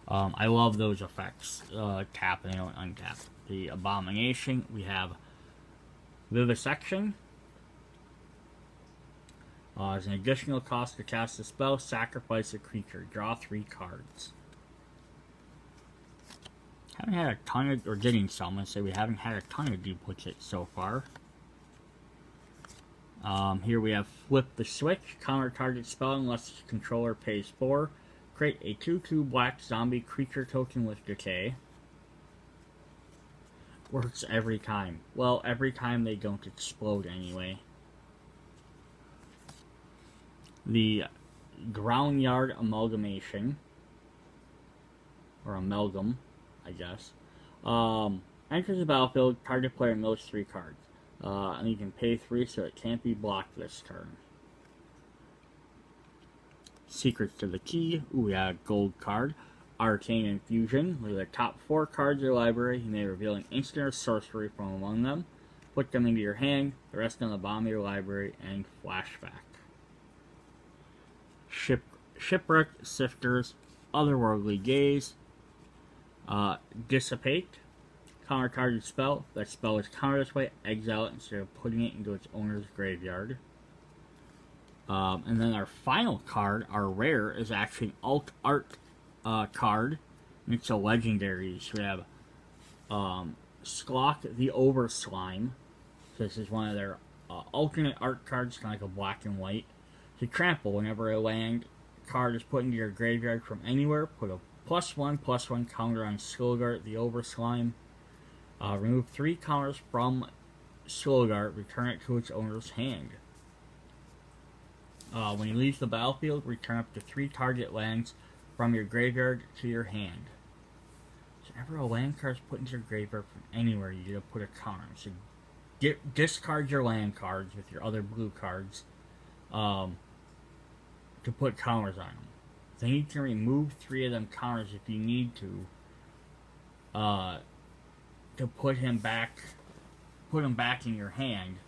I love those effects. Tap and they don't untap. The Abomination. We have Vivisection. As an additional cost to cast a spell, sacrifice a creature. Draw 3 cards. Haven't had a ton of, or getting some, I'm going to say we haven't had a ton of duplicates so far. Here we have Flip the Switch. Counter target spell unless its controller pays 4. Create a 2/2 black zombie creature token with decay. Works every time. Well, every time they don't explode anyway. The Groundyard Amalgamation. Or Amalgam, I guess. Enters the battlefield, target player knows 3 cards. And you can pay 3 so it can't be blocked this turn. Secrets to the Key. We have a gold card. Arcane Infusion. With the top 4 cards of your library, you may reveal an instant or sorcery from among them. Put them into your hand, the rest on the bottom of your library, and flashback. Shipwreck Sifters. Otherworldly Gaze. Dissipate. Counter target spell. That spell is countered this way. Exile it instead of putting it into its owner's graveyard. And then our final card, our rare, is actually an alt art card. And it's a legendary. So we have Sklock the Overslime. So this is one of their alternate art cards, kind of like a black and white. To trample, whenever a land card is put into your graveyard from anywhere, put a +1/+1 counter on Slogart the Overslime. Remove 3 counters from Slogart, return it to its owner's hand. When he leaves the battlefield, return up to 3 target lands from your graveyard to your hand. So whenever a land card is put into your graveyard from anywhere, you get to put a counter. So discard your land cards with your other blue cards to put counters on them. Then you can remove 3 of them counters if you need to put him back in your hand.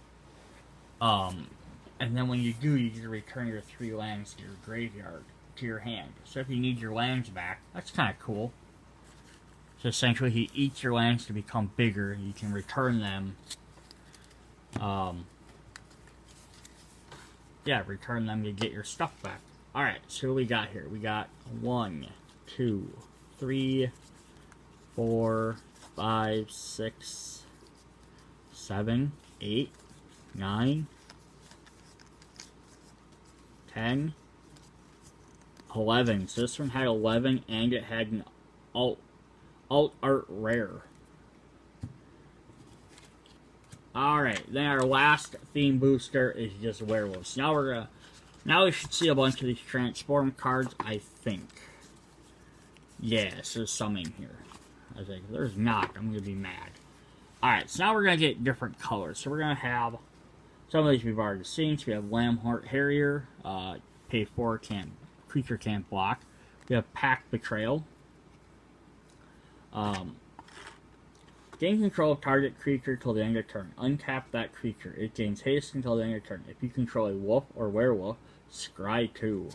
And then when you do, you get to return your 3 lands to your graveyard, to your hand. So if you need your lands back, that's kind of cool. So essentially, he eats your lands to become bigger, and you can return them. Return them to get your stuff back. Alright, so what we got here? We got 1, 2, 3, 4, 5, 6, 7, 8, 9, 10, 11. So this one had 11 and it had an alt art rare. Alright, then our last theme booster is just werewolves. Now we should see a bunch of these transform cards, I think. Yes, there's some in here. I was like, if there's not, I'm gonna be mad. Alright, so now we're gonna get different colors. So we're gonna have some of these we've already seen. So we have Lambheart Harrier, pay 4, creature can't block. We have Pack Betrayal. Gain control of target creature till the end of turn. Untap that creature. It gains haste until the end of turn. If you control a wolf or werewolf, scry 2.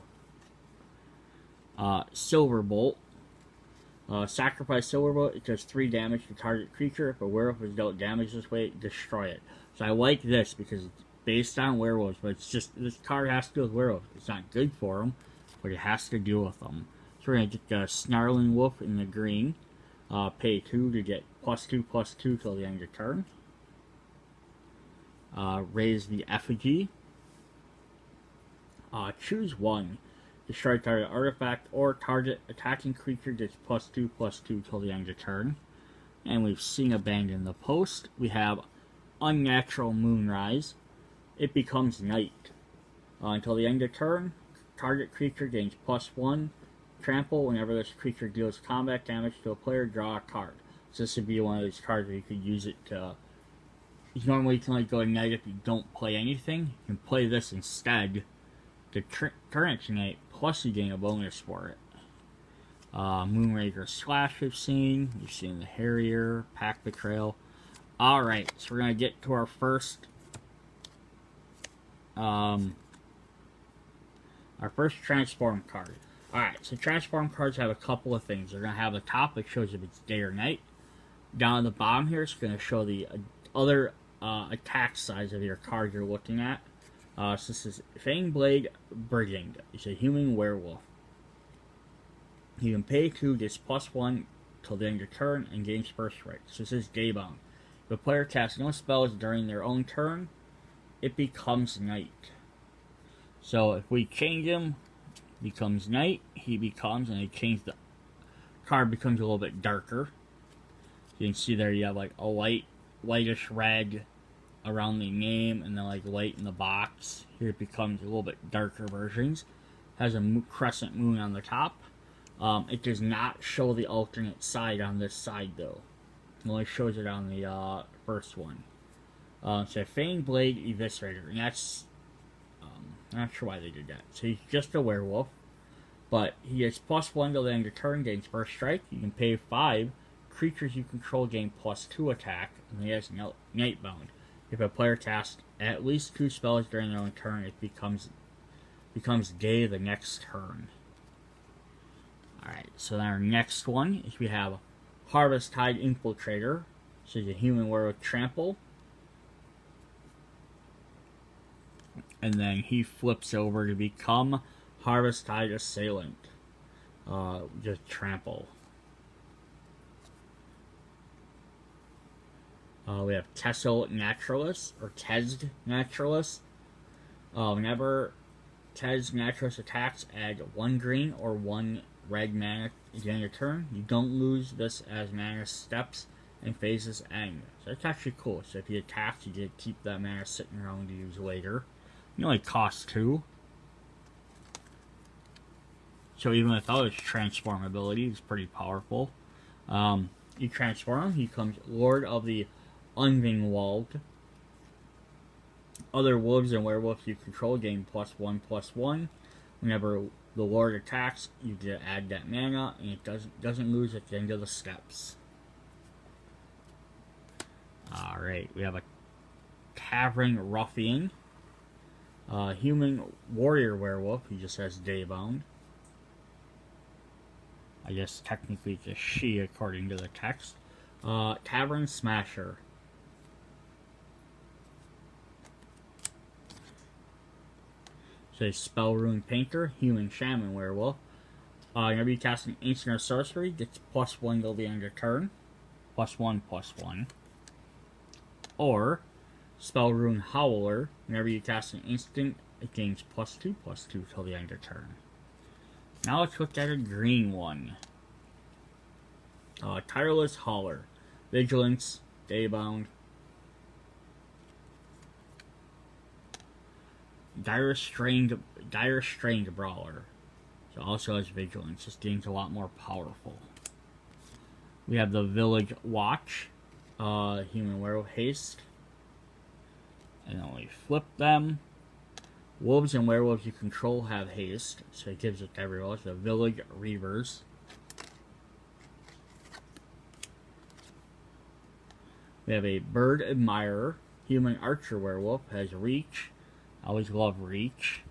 Silverbolt. Sacrifice Silverbolt. It does 3 damage to target creature. If a werewolf is dealt damage this way, destroy it. So I like this because it's based on werewolves, but it's just, this card has to deal with werewolves. It's not good for them, but it has to deal with them. So we're going to get the Snarling Wolf in the green. Pay 2 to get +2/+2 till the end of turn. Raise the Effigy. Choose 1. Destroy target artifact or target attacking creature gets +2/+2 till the end of turn. And we've seen Abandon the Post. We have Unnatural Moonrise. It becomes night. Until the end of turn, target creature gains +1 trample. Whenever this creature deals combat damage to a player, draw a card. So this would be one of those cards where you could use it to... Normally you can only go at night if you don't play anything. You can play this instead to turn it to night, plus you gain a bonus for it. Moonraker Slash we've seen the Harrier, Pack Betrayal. Alright, so we're going to get to our first transform card. Alright, so transform cards have a couple of things. They're going to have a top that shows if it's day or night. Down at the bottom here, it's going to show the other attack size of your card you're looking at. So this is Fangblade Brigand. It's a human werewolf. You can pay 2, gets +1 till the end of turn, and gains first strike. So this is Daybound. If a player casts no spells during their own turn, it becomes night. So if we change him, becomes night, he becomes, and I change the card becomes a little bit darker. You can see there you have like a lightish red around the name, and then like light in the box. Here it becomes a little bit darker versions. Has a crescent moon on the top. It does not show the alternate side on this side though. It only shows it on the first one. So Fangblade Eviscerator, and that's I'm not sure why they did that. So he's just a werewolf, but he gets +1 till the end of turn, gains first strike. You can pay 5. Creatures you control gain +2 attack, and he has Nightbound. If a player casts at least 2 spells during their own turn, it becomes day the next turn. Alright, so then our next one is we have Harvest Tide Infiltrator. So he's a human werewolf trample. And then he flips over to become Harvest Tide Assailant. Just trample. We have Tessel Naturalist, or Tezg Naturalist. Whenever Tezg Naturalist attacks, add 1 green or 1 red mana at the end of your turn. You don't lose this as mana steps and phases end. So that's actually cool. So if he attacks, you get to keep that mana sitting around to use later. It only costs 2. So even without his transform ability, he's pretty powerful. You transform him, he becomes Lord of the Unvingwald. Other wolves and werewolves you control gain +1/+1. Whenever the Lord attacks, you get to add that mana, and it doesn't lose at the end of the steps. Alright, we have a Tavern Ruffian. Human warrior werewolf, he just has Daybound. I guess technically it's a she according to the text. Tavern Smasher. So Spell Rune Painter, human shaman werewolf. Whenever you cast an instant or sorcery, gets +1 till the end of turn. +1/+1. Or, Spellrune Howler, whenever you cast an instant, it gains +2/+2 till the end of turn. Now let's look at a green one. Tireless Hauler. Vigilance, Daybound. Dire Strained Brawler. So also has Vigilance. This game's a lot more powerful. We have the Village Watch. Human Werewolf Haste. And then we flip them. Wolves and werewolves you control have haste, so it gives it to everyone. The Village Reavers. We have a Bird Admirer. Human Archer Werewolf has Reach. I always love Reach.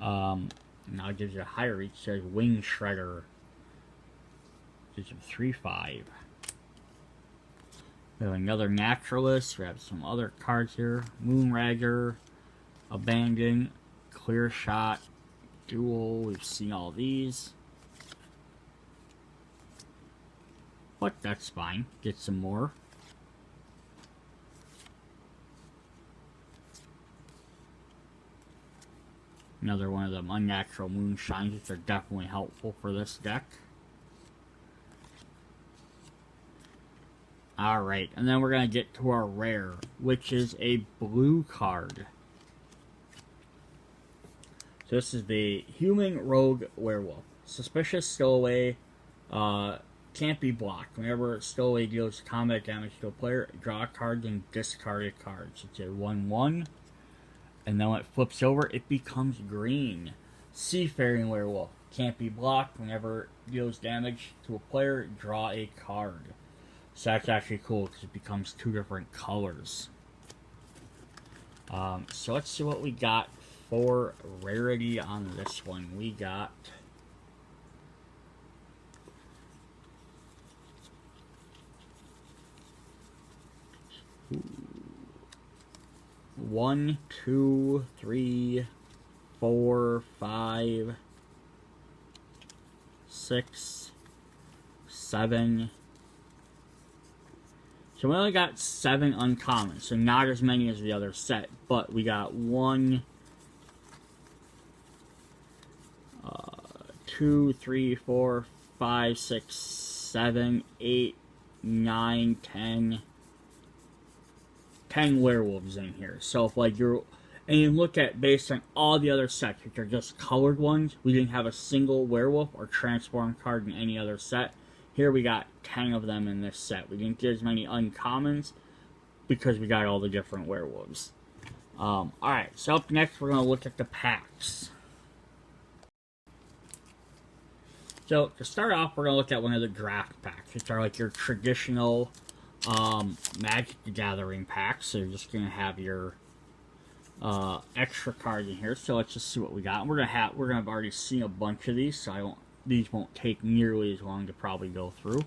Now it gives you a higher reach. It says Wing Shredder. Gives you 3/5. We have another Naturalist. We have some other cards here. Moonrager. Abandon. Clear Shot. Duel. We've seen all these. But that's fine. Get some more. Another one of them Unnatural Moonshines, which are definitely helpful for this deck. Alright, and then we're going to get to our rare, which is a blue card. So this is the Human Rogue Werewolf. Suspicious Stowaway, can't be blocked. Whenever Stowaway deals combat damage to a player, draw a card and discard a card. So it's a 1/1. And then when it flips over, it becomes green. Seafaring Werewolf. Can't be blocked. Whenever it deals damage to a player, draw a card. So that's actually cool because it becomes 2 different colors. So let's see what we got for rarity on this one. We got... Ooh. 1, 2, 3, 4, 5, 6, 7. So we only got 7 uncommons, so not as many as the other set, but we got 1, 2, 3, 4, 5, 6, 7, 8, 9, 10 werewolves in here. So if like you're, and you look at based on all the other sets, which are just colored ones, we didn't have a single werewolf or transform card in any other set. Here we got 10 of them in this set. We didn't get as many uncommons because we got all the different werewolves. Alright, so up next we're going to look at the packs. So to start off, we're going to look at one of the draft packs, which are like your traditional Magic the Gathering packs. So you're just going to have your extra cards in here. So let's just see what we got. And we're gonna have already seen a bunch of these, so these won't take nearly as long to probably go through.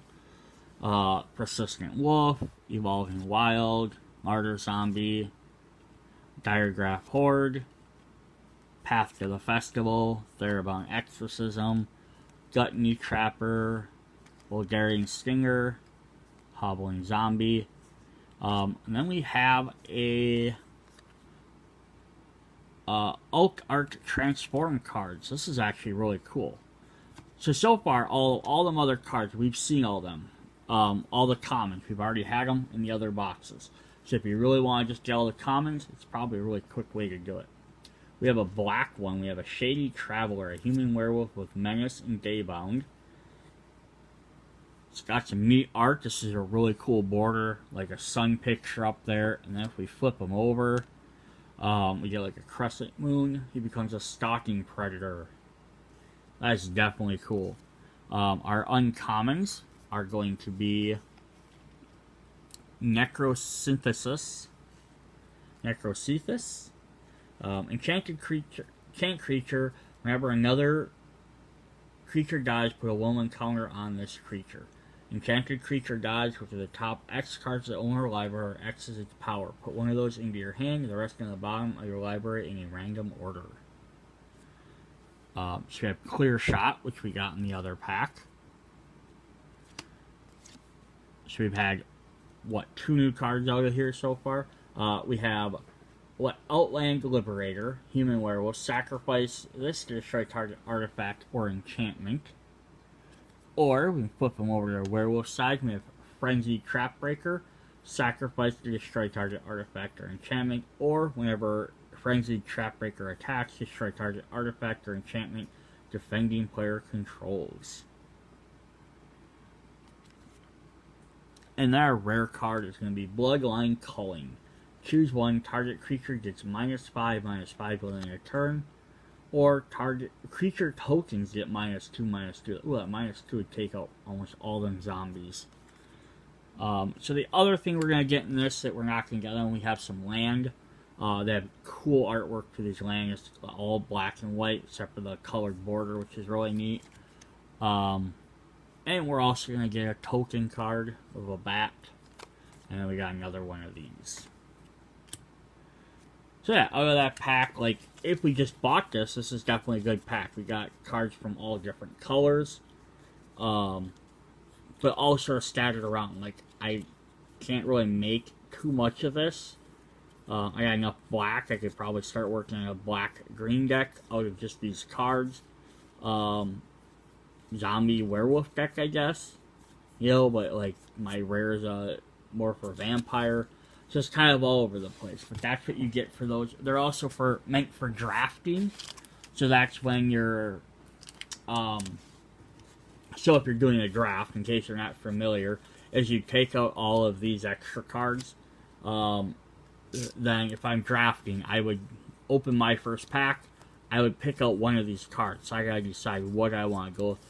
Persistent Wolf, Evolving Wild, Martyr Zombie, Diregraph Horde, Path to the Festival, Therabound Exorcism, Gluttony Trapper, Bulgarian Stinger, Hobbling Zombie, and then we have a Oak Art Transform cards. This is actually really cool. So far, all them other cards, we've seen all them. All the commons, we've already had them in the other boxes. So if you really want to just get all the commons, it's probably a really quick way to do it. We have a black one. We have a Shady Traveler, a human werewolf with Menace and Daybound. It's got some neat art. This is a really cool border, like a sun picture up there. And then if we flip them over, we get like a crescent moon. He becomes a stalking predator. That's definitely cool. Our uncommons are going to be Necrosynthesis, enchanted creature. Whenever another creature dies, put a woman counter on this creature. Enchanted creature dies, which are the top X cards of the owner library, or X is its power. Put one of those into your hand, the rest in the bottom of your library in a random order. So we have Clear Shot, which we got in the other pack. So we've had, what, 2 new cards out of here so far. We have, Outland Liberator, Human Werewolf. Sacrifice this to destroy target artifact or enchantment. Or, we can flip them over to the werewolf side. We have Frenzied Trapbreaker. Sacrifice to destroy target artifact or enchantment. Or, whenever Frenzied Trapbreaker attacks, destroy target artifact or enchantment defending player controls. And our rare card is going to be Bloodline Culling. Choose one, target creature gets -5/-5 within a turn. Or target creature tokens get -2/-2. Ooh, that -2 would take out almost all them zombies. So the other thing we're going to get in this that we're not going to get on, we have some land. They have cool artwork for these lands. It's all black and white except for the colored border, which is really neat. And we're also going to get a token card of a bat. And then we got another one of these. So yeah, out of that pack, like, if we just bought this, this is definitely a good pack. We got cards from all different colors. But all sort of scattered around. Like, I can't really make too much of this. I got enough black. I could probably start working on a black-green deck out of just these cards. Zombie werewolf deck, I guess. You know, but like my rares more for vampire. Just kind of all over the place. But that's what you get for those. They're also meant for drafting. So that's when you're so if you're doing a draft, in case you're not familiar, is you take out all of these extra cards. Then if I'm drafting, I would open my first pack. I would pick out one of these cards. So I gotta decide what I want to go with.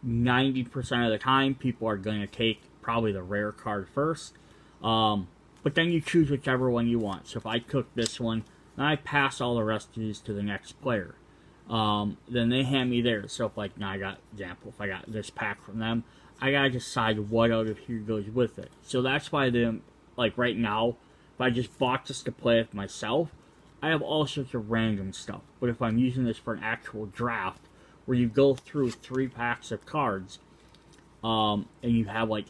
90% of the time, people are going to take probably the rare card first. But then you choose whichever one you want. So if I took this one, then I pass all the rest of these to the next player. Then they hand me theirs. So if, like, now I got, example, if I got this pack from them, I gotta decide what out of here goes with it. So that's why like right now, if I just bought this to play with myself, I have all sorts of random stuff. But if I'm using this for an actual draft, where you go through 3 packs of cards, and you have, like,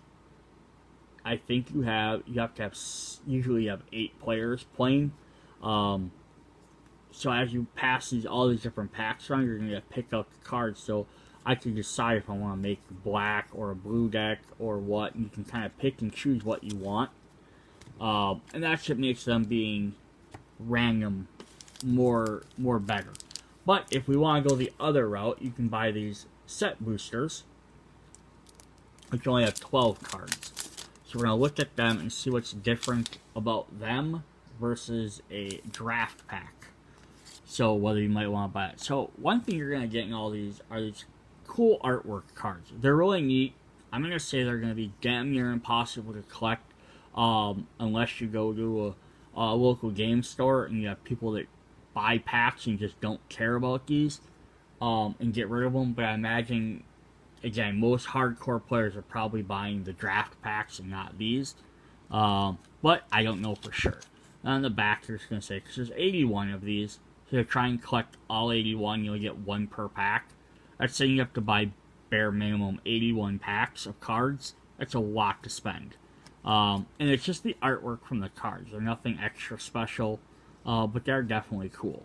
I think you have to have, usually you have 8 players playing. So as you pass all these different packs around, you're going to pick up the cards. So I can decide if I want to make black or a blue deck or what. And you can kind of pick and choose what you want. And that's what makes them being random more better. But if we want to go the other route, you can buy these set boosters, which only have 12 cards. So we're going to look at them and see what's different about them versus a draft pack. So whether you might want to buy it. So one thing you're going to get in all these are these cool artwork cards. They're really neat. I'm going to say they're going to be damn near impossible to collect unless you go to a local game store and you have people that buy packs and just don't care about these and get rid of them. But I imagine, again, most hardcore players are probably buying the draft packs and not these. But I don't know for sure. On the back, they're just going to say, because there's 81 of these, so to try and collect all 81, you'll get 1 per pack. That's saying you have to buy bare minimum 81 packs of cards. That's a lot to spend. And it's just the artwork from the cards. They're nothing extra special. But they're definitely cool.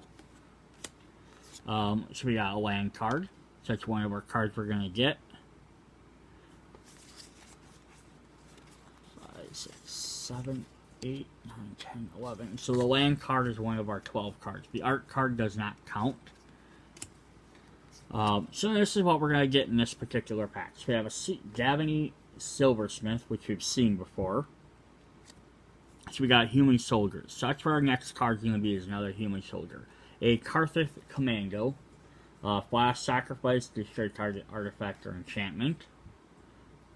So we got a land card. So that's one of our cards we're going to get. 5, 6, 7, 8, 9, 10, 11. So the land card is one of our 12 cards. The art card does not count. So this is what we're going to get in this particular pack. So we have a Gavany Silversmith, which we've seen before. So we got Human Soldiers. So that's where our next card's going to be, is another Human Soldier. A Karthith Commando. Flash Sacrifice, destroy target artifact or enchantment.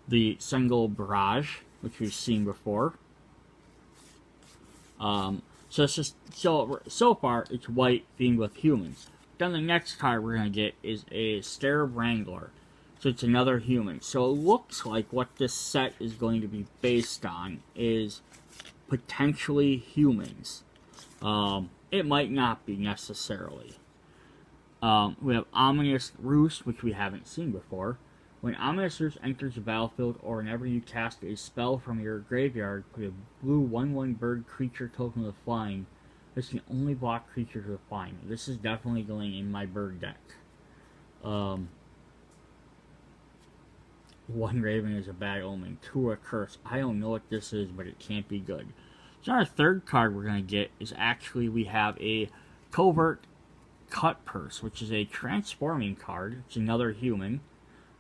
The Single Barrage, which we've seen before. So it's just, so far, it's white themed with humans. Then the next card we're going to get is a Scarab Wrangler. So it's another human. So it looks like what this set is going to be based on is potentially humans. It might not be necessarily. We have Ominous Roost, which we haven't seen before. When Ominous Roost enters the battlefield, or whenever you cast a spell from your graveyard, put a blue 1/1 bird creature token with flying. This can only block creatures with flying. This is definitely going in my bird deck. One Raven is a bad omen. Two a curse. I don't know what this is, but it can't be good. So our third card we're going to get is actually we have a Covert Cut Purse, which is a transforming card. It's another human.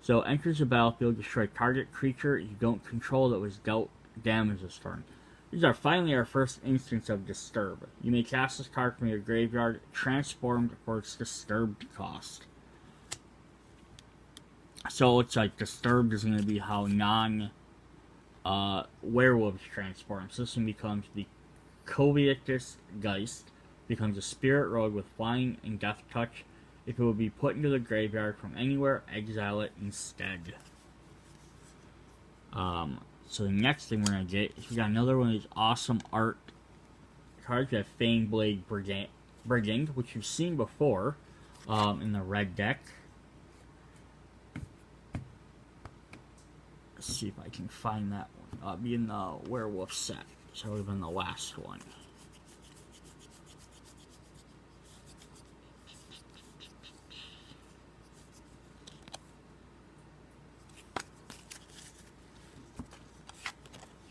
So enters the battlefield, destroy target creature you don't control that was dealt damage this turn. These are finally our first instance of Disturb. You may cast this card from your graveyard, transformed for its Disturbed cost. So it's like Disturbed is going to be how werewolves transform. So this one becomes the Coviacus Geist, becomes a Spirit Rogue with Flying and Death Touch. If it will be put into the graveyard from anywhere, exile it instead. So the next thing we're going to get is we got another one of these awesome art cards. We have Faneblade Brigand, which you've seen before in the red deck. Let's see if I can find that one. Be in the werewolf set. So it would have been the last one.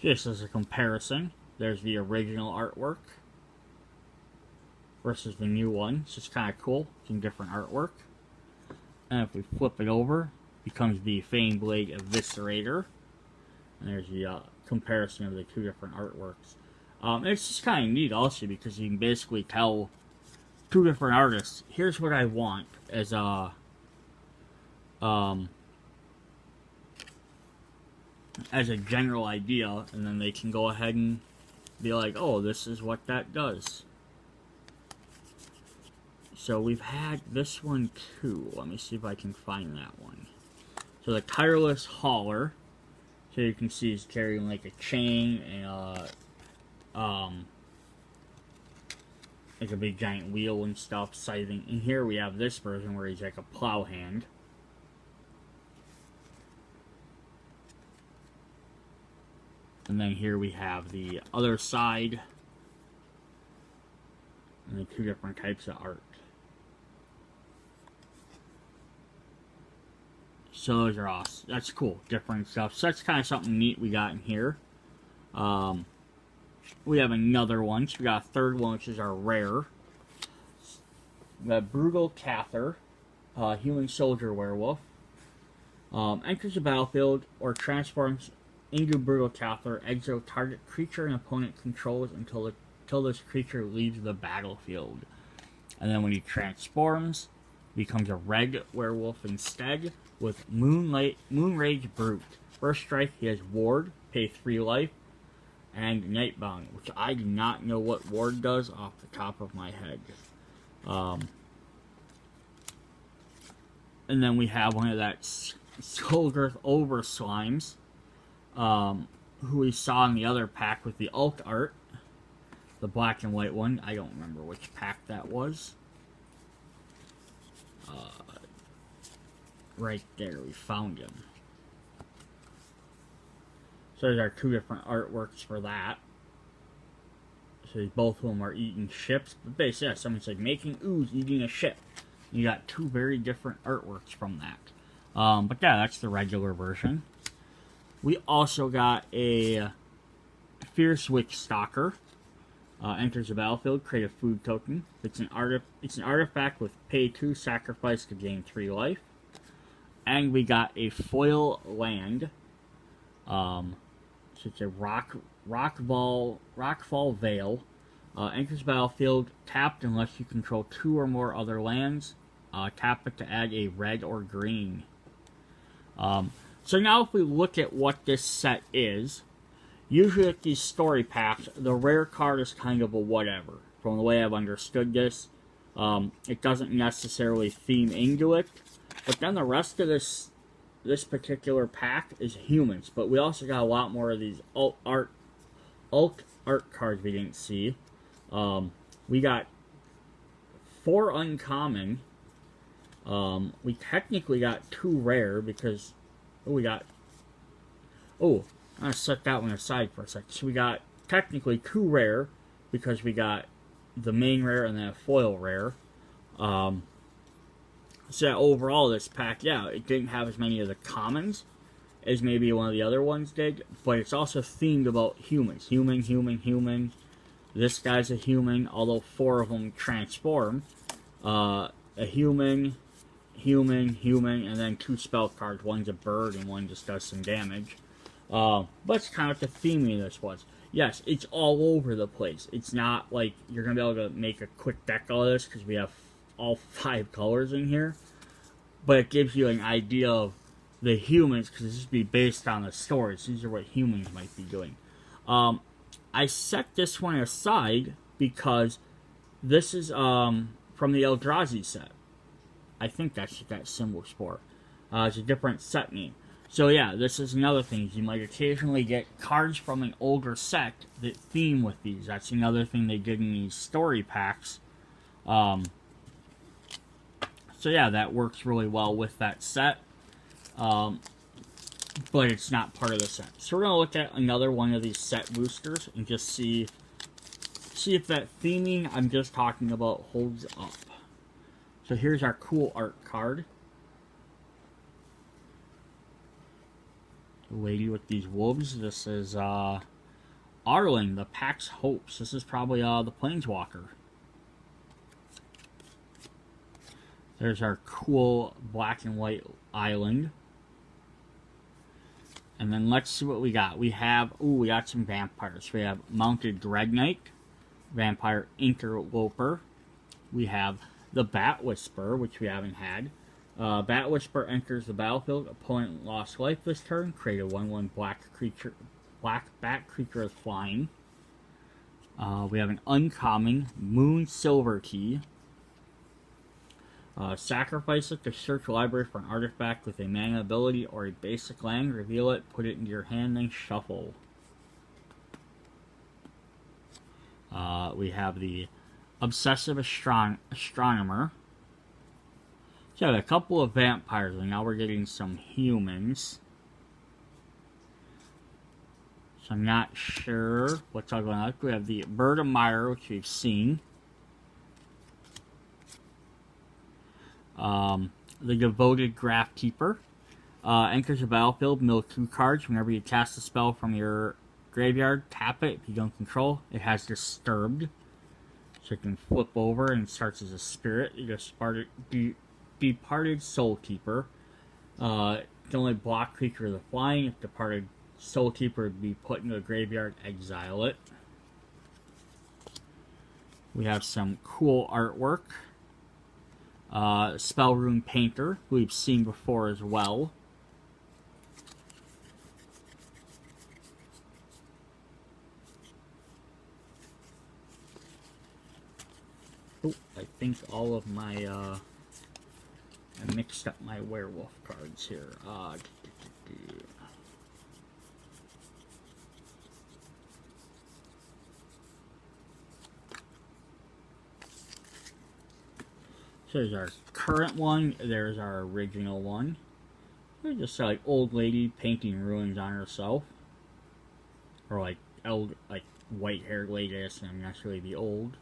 Just as a comparison, there's the original artwork versus the new one. It's just kind of cool. Some different artwork. And if we flip it over, it becomes the Faneblade Eviscerator. And there's the comparison of the two different artworks. It's just kind of neat also because you can basically tell two different artists, here's what I want as a general idea, and then they can go ahead and be like, oh, this is what that does. So we've had this one too. Let me see if I can find that one. So the Tireless Hauler. So you can see he's carrying like a chain and like a big giant wheel and stuff, scything. And here we have this version where he's like a plow hand. And then here we have the other side. And the two different types of art. So those are awesome. That's cool. Different stuff. So that's kind of something neat we got in here. We have another one. So we got a third one, which is our rare. We have Brutal Cather, Human Soldier Werewolf. Enters the battlefield or transforms into Brutal Cather. Exile target creature an opponent controls until this creature leaves the battlefield. And then when he transforms, becomes a red werewolf instead with Moonrage Brute. First strike, he has Ward, pay 3 life, and Nightbound, which I do not know what Ward does off the top of my head. And then we have one of that Skullgirth Over Slimes, who we saw in the other pack with the alt art. The black and white one. I don't remember which pack that was. Right there, we found him. So there's our two different artworks for that. So both of them are eating ships. But basically, yeah, someone said, making ooze, eating a ship. You got two very different artworks from that. But yeah, that's the regular version. We also got a Fierce Witch Stalker. Enters the battlefield, create a food token. It's an artifact with pay 2 sacrifice to gain 3 life. And we got a foil land. So it's a Rockfall Vale. Enters the battlefield, tapped unless you control 2 or more other lands. Tap it to add a red or green. So now if we look at what this set is, usually with these story packs, the rare card is kind of a whatever. From the way I've understood this, it doesn't necessarily theme into it. But then the rest of this particular pack is humans. But we also got a lot more of these alt art cards we didn't see. We got 4 uncommon, We technically got 2 rare because... Oh, we got... Oh, I'm going to set that one aside for a second. So we got technically 2 rare because we got the main rare and then a foil rare. So overall, this pack, yeah, it didn't have as many of the commons as maybe one of the other ones did, but it's also themed about humans. Human. This guy's a human, although 4 of them transform. A human, and then 2 spell cards. One's a bird and one just does some damage. But it's kind of what the theming of this was. Yes, it's all over the place. It's not like you're going to be able to make a quick deck out of this because we have all 5 colors in here. But it gives you an idea of the humans, because this would be based on the stories. These are what humans might be doing. I set this one aside because this is from the Eldrazi set. I think that's what that symbol's for. It's a different set name. So yeah, this is another thing. You might occasionally get cards from an older set that theme with these. That's another thing they did in these story packs. So yeah, that works really well with that set. But it's not part of the set. So we're going to look at another one of these set boosters and just see if that theming I'm just talking about holds up. So here's our cool art card. The lady with these wolves. This is Arlen, the Pack's Hopes. This is probably the Planeswalker. There's our cool black and white island. And then let's see what we got. We got some vampires. We have Mounted Dread Knight, Vampire Interloper. We have the Bat Whisperer, which we haven't had. Bat Whisperer enters the battlefield. Opponent lost life this turn. Create a 1/1 black bat creature with flying. We have an uncommon Moon Silver Key. Sacrifice it to search a library for an artifact with a mana ability or a basic land. Reveal it, put it into your hand, then shuffle. We have the Obsessive Astronomer. So a couple of vampires, and now we're getting some humans. So I'm not sure what's all going on. We have the Bird of Mire, which we've seen. The Devoted Graph Keeper. Enters the battlefield, mill 2 cards. Whenever you cast a spell from your graveyard, tap it. If you don't control, it has Disturbed. So it can flip over and starts as a spirit. You just Departed Soul Keeper. Can only block creature with a flying. If Departed Soul Keeper would be put into a graveyard, exile it. We have some cool artwork. Spellrune Painter, who we've seen before as well. Oh, I think all of my, I mixed up my werewolf cards here. So there's our current one, there's our original one. There's just like old lady painting ruins on herself. Or like white haired lady, and I'm not sure be old.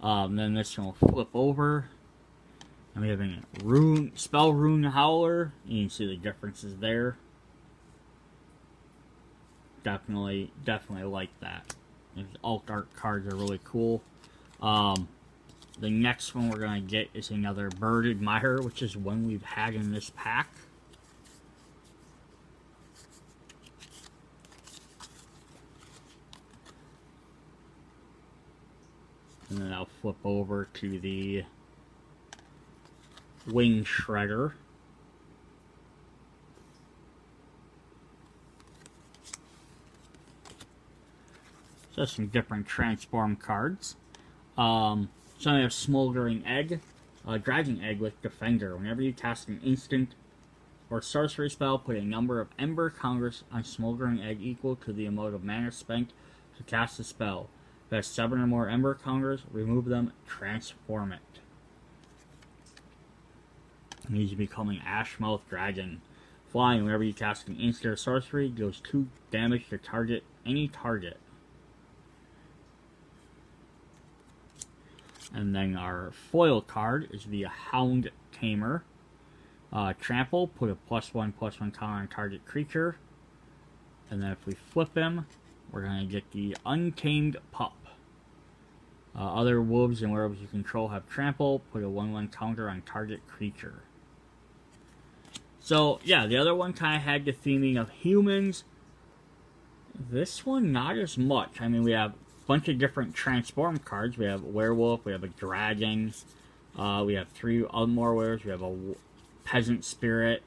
Then this one will flip over. And we have a Spell Rune Howler. You can see the differences there. Definitely like that. These alt art cards are really cool. The next one we're going to get is another Bird Admirer, which is one we've had in this pack. And then I'll flip over to the Wing Shredder. So some different transform cards. So I have Smoldering Egg, Dragon Egg with Defender. Whenever you cast an instant or sorcery spell, put a number of Ember counters on Smoldering Egg equal to the amount of mana spent to cast a spell. If it has 7 or more Ember counters, remove them, transform it. He's becoming Ashmouth Dragon. Flying, whenever you cast an instant or sorcery, deals 2 damage to any target. And then our foil card is the Hound Tamer. Trample, put a +1/+1 counter on target creature. And then if we flip him, we're going to get the Untamed Pup. Other wolves and werewolves you control have trample, put a 1/1 counter on target creature. So, yeah, the other one kind of had the theming of humans. This one, not as much. I mean, we have a bunch of different transform cards. We have a werewolf, we have a dragon, we have 3 more werewolves, we have a peasant spirit,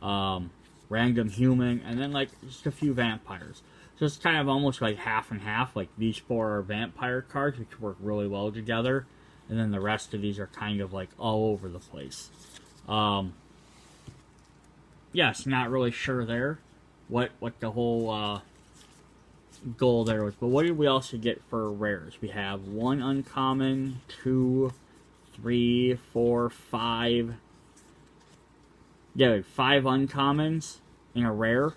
random human, and then, like, just a few vampires. So it's kind of almost like half and half. Like, these 4 are vampire cards, which work really well together. And then the rest of these are kind of, like, all over the place. Yes, not really sure there what the whole goal there was. But what did we also get for rares? We have 1 uncommon, 2, 3, 4, 5. Yeah, 5 uncommons in a rare.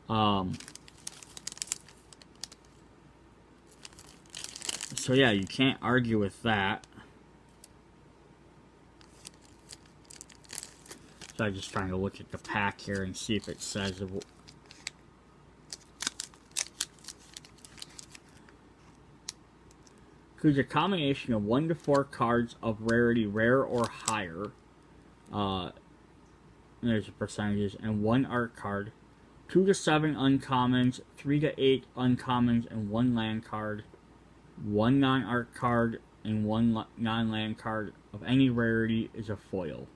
So yeah, you can't argue with that. So I'm just trying to look at the pack here and see if it says includes a combination of 1 to 4 cards of rarity, rare or higher. There's the percentages, and 1 art card. 2 to 7 uncommons, 3 to 8 uncommons, and 1 land card. 1 non-art card and 1 non-land card of any rarity is a foil.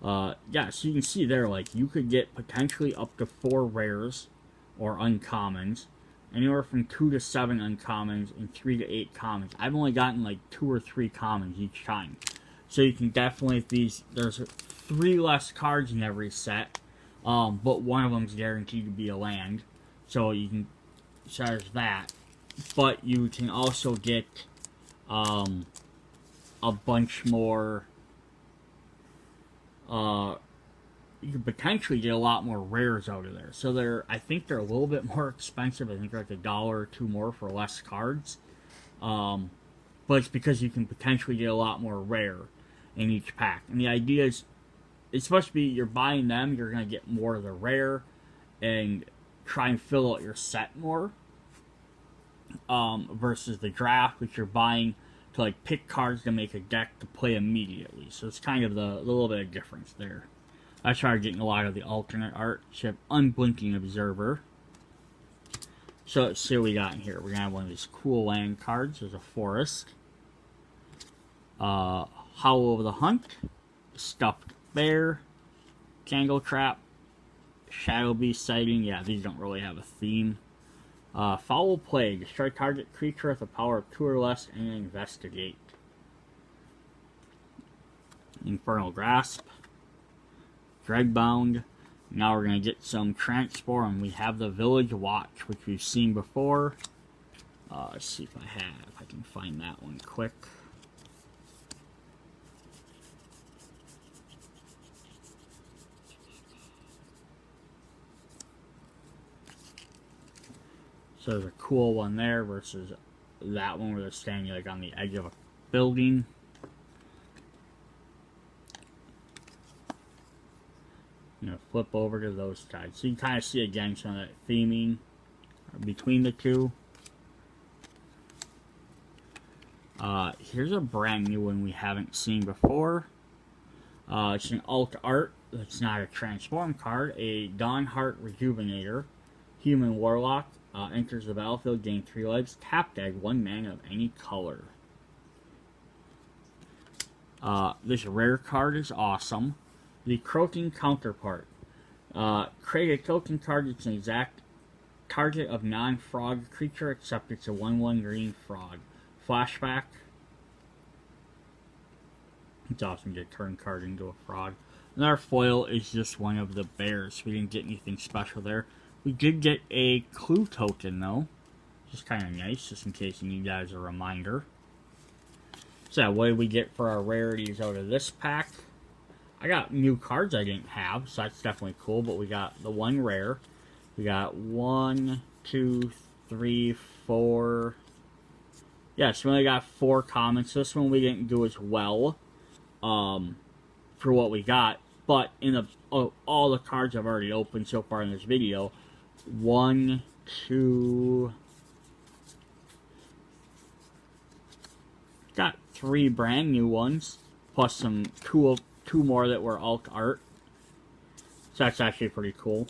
Yeah, so you can see there, like, you could get potentially up to 4 rares or uncommons, anywhere from 2 to 7 uncommons and 3 to 8 commons. I've only gotten like 2 or 3 commons each time. So you can definitely, there's 3 less cards in every set, but one of them is guaranteed to be a land. So you can, so there's that. But you can also get a bunch more, you could potentially get a lot more rares out of there. So I think they're a little bit more expensive. I think they're like $1 or $2 more for less cards. But it's because you can potentially get a lot more rare in each pack. And the idea is, it's supposed to be you're buying them, you're going to get more of the rare and try and fill out your set more. Versus the draft, which you're buying to like pick cards to make a deck to play immediately. So it's kind of the little bit of difference there. I started getting a lot of the alternate art. So you have Unblinking Observer. So let's see what we got in here. We're gonna have one of these cool land cards. There's a Forest. Howl of the Hunt. Stuffed Bear. Jangle Trap. Shadow Beast Sighting. Yeah, these don't really have a theme. Foul Play. Destroy target creature with a power of 2 or less and investigate. Infernal Grasp. Dreadbound. Now we're going to get some Transform. We have the Village Watch, which we've seen before. Let's see if I can find that one quick. So there's a cool one there versus that one where they're standing like on the edge of a building. I'm going to flip over to those sides. So you can kind of see again some of that theming between the two. Here's a brand new one we haven't seen before. It's an alt art. It's not a transform card. A Dawnheart Rejuvenator. Human Warlock. Enters the battlefield, gain 3 lives, tap deck 1 mana of any color. This rare card is awesome. The Croaking Counterpart. Create a token card that's an exact target of non-frog creature, except it's a 1/1 green frog. Flashback. It's awesome to turn card into a frog. And our foil is just one of the bears. We didn't get anything special there. We did get a clue token, though. Which is kind of nice, just in case you need guys a reminder. So, what did we get for our rarities out of this pack? I got new cards I didn't have, so that's definitely cool. But we got the one rare. We got 1, 2, 3, 4. Yes, we only got 4 commons. This one we didn't do as well for what we got. But in the all the cards I've already opened so far in this video, 1, 2, got 3 brand new ones, plus some two more that were alt art. So that's actually pretty cool.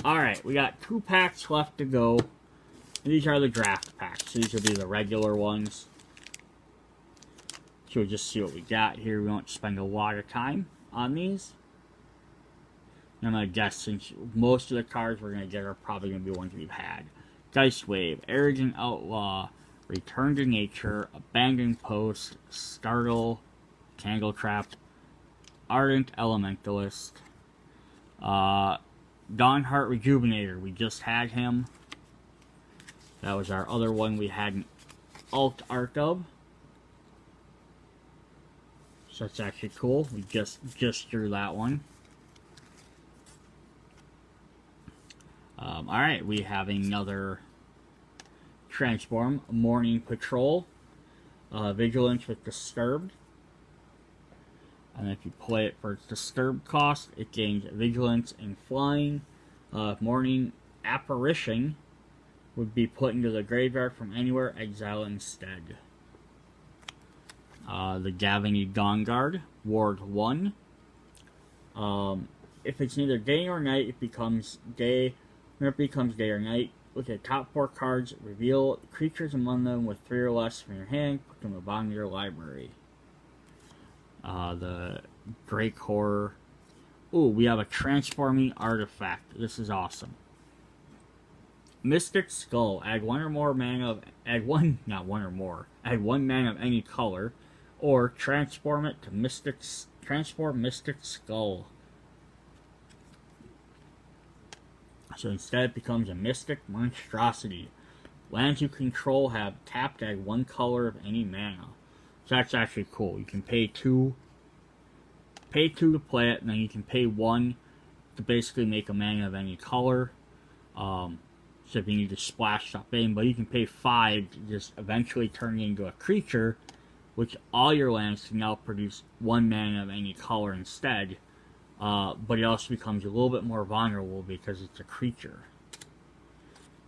Alright, we got 2 packs left to go. These are the draft packs. These will be the regular ones. So we'll just see what we got here. We won't spend a lot of time on these. I'm going to guess since most of the cards we're going to get are probably going to be ones we've had. Dice Wave, Arrogant Outlaw, Return to Nature, Abandoned Post, Startle, Tangletrap, Ardent Elementalist, Dawnheart Rejuvenator. We just had him. That was our other one we had an alt art of. So that's actually cool. We just drew that one. Alright, we have another Transform, Morning Patrol, Vigilance with Disturbed. And if you play it for its Disturbed cost, it gains Vigilance and Flying. Morning Apparition would be put into the graveyard from anywhere, exile instead. The Gavany Dawn Guard, Ward 1. If it's neither day or night, it becomes day. When it becomes day or night, look at the top 4 cards, reveal creatures among them with 3 or less from your hand, put them above your library. The Drake Horror. Ooh, we have a transforming artifact. This is awesome. Mystic Skull. Add 1 or more mana of add 1 mana of any color, or transform it to transform Mystic Skull. So instead it becomes a Mystic Monstrosity. Lands you control have tapped add 1 color of any mana. So that's actually cool. You can pay 2 to play it, and then you can pay 1 to basically make a mana of any color. So if you need to splash stuff in, but you can pay 5 to just eventually turn it into a creature, which all your lands can now produce 1 mana of any color instead. But it also becomes a little bit more vulnerable because it's a creature.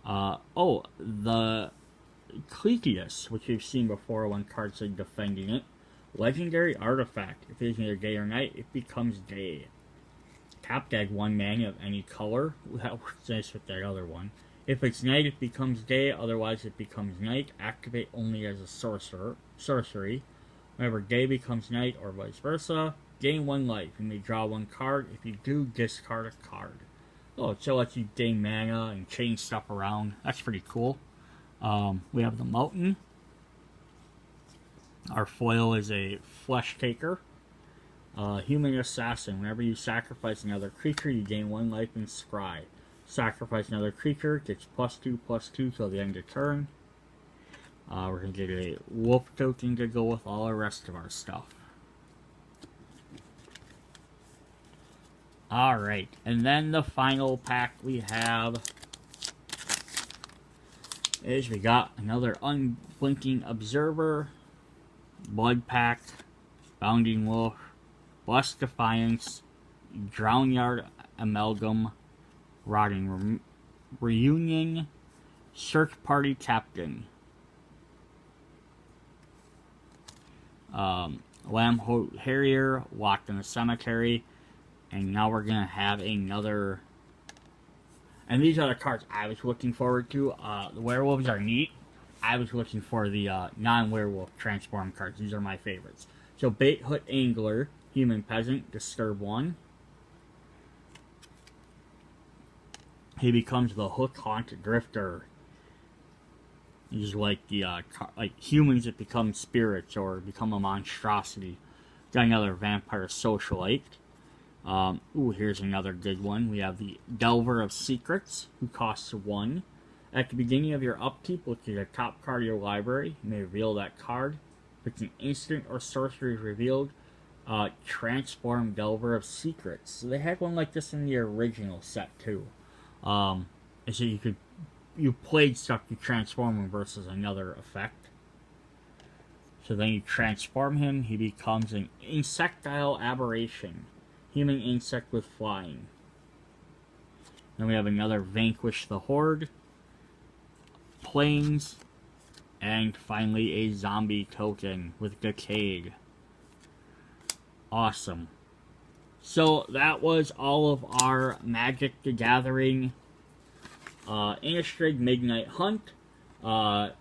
The Cletius, which we've seen before when cards are defending it. Legendary Artifact. If it is neither day or night, it becomes day. Tap add 1 mana of any color. That works nice with that other one. If it's night, it becomes day. Otherwise, it becomes night. Activate only as a sorcery. Whenever day becomes night, or vice versa, gain 1 life. You may draw 1 card. If you do, discard a card. Oh, it still lets you gain mana and change stuff around. That's pretty cool. We have the Mountain. Our foil is a Flesh Taker. Human Assassin. Whenever you sacrifice another creature, you gain 1 life and scry. Sacrifice another creature, gets +2/+2 till the end of turn. We're going to get a Wolf Token to go with all the rest of our stuff. Alright, and then the final pack we have is we got another Unblinking Observer, Blood Pact, Bounding Wolf, Blessed Defiance, Drownyard Amalgam, Rotting Reunion, Search Party Captain, Lamb Harrier, Locked in the Cemetery, and now we're going to have another, and these are the cards I was looking forward to. The werewolves are neat. I was looking for the non-werewolf transform cards. These are my favorites. So Bait Hook Angler, Human Peasant, Disturb 1. He becomes the Hook Haunt Drifter. He's like the like humans that become spirits or become a monstrosity. Got another Vampire Socialite. Here's another good one. We have the Delver of Secrets, who costs 1. At the beginning of your upkeep, look at the top card of your library. You may reveal that card. If it's an instant or sorcery is revealed, Transform Delver of Secrets. So they had one like this in the original set too. And so you played stuff to transform him versus another effect. So then you transform him, he becomes an insectile aberration. Human insect with flying. Then we have another Vanquish the Horde. Planes. And finally a zombie token with Decayed. Awesome. So that was all of our Magic the Gathering Innistrad Midnight Hunt. Again,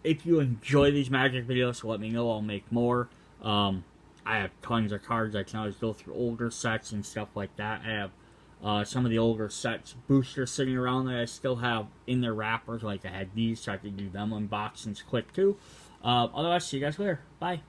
if you enjoy these Magic videos, let me know. I'll make more. I have tons of cards. I can always go through older sets and stuff like that. I have some of the older sets boosters sitting around that I still have in their wrappers. Like I had these, so I could do them unboxings quick too. Otherwise, see you guys later. Bye.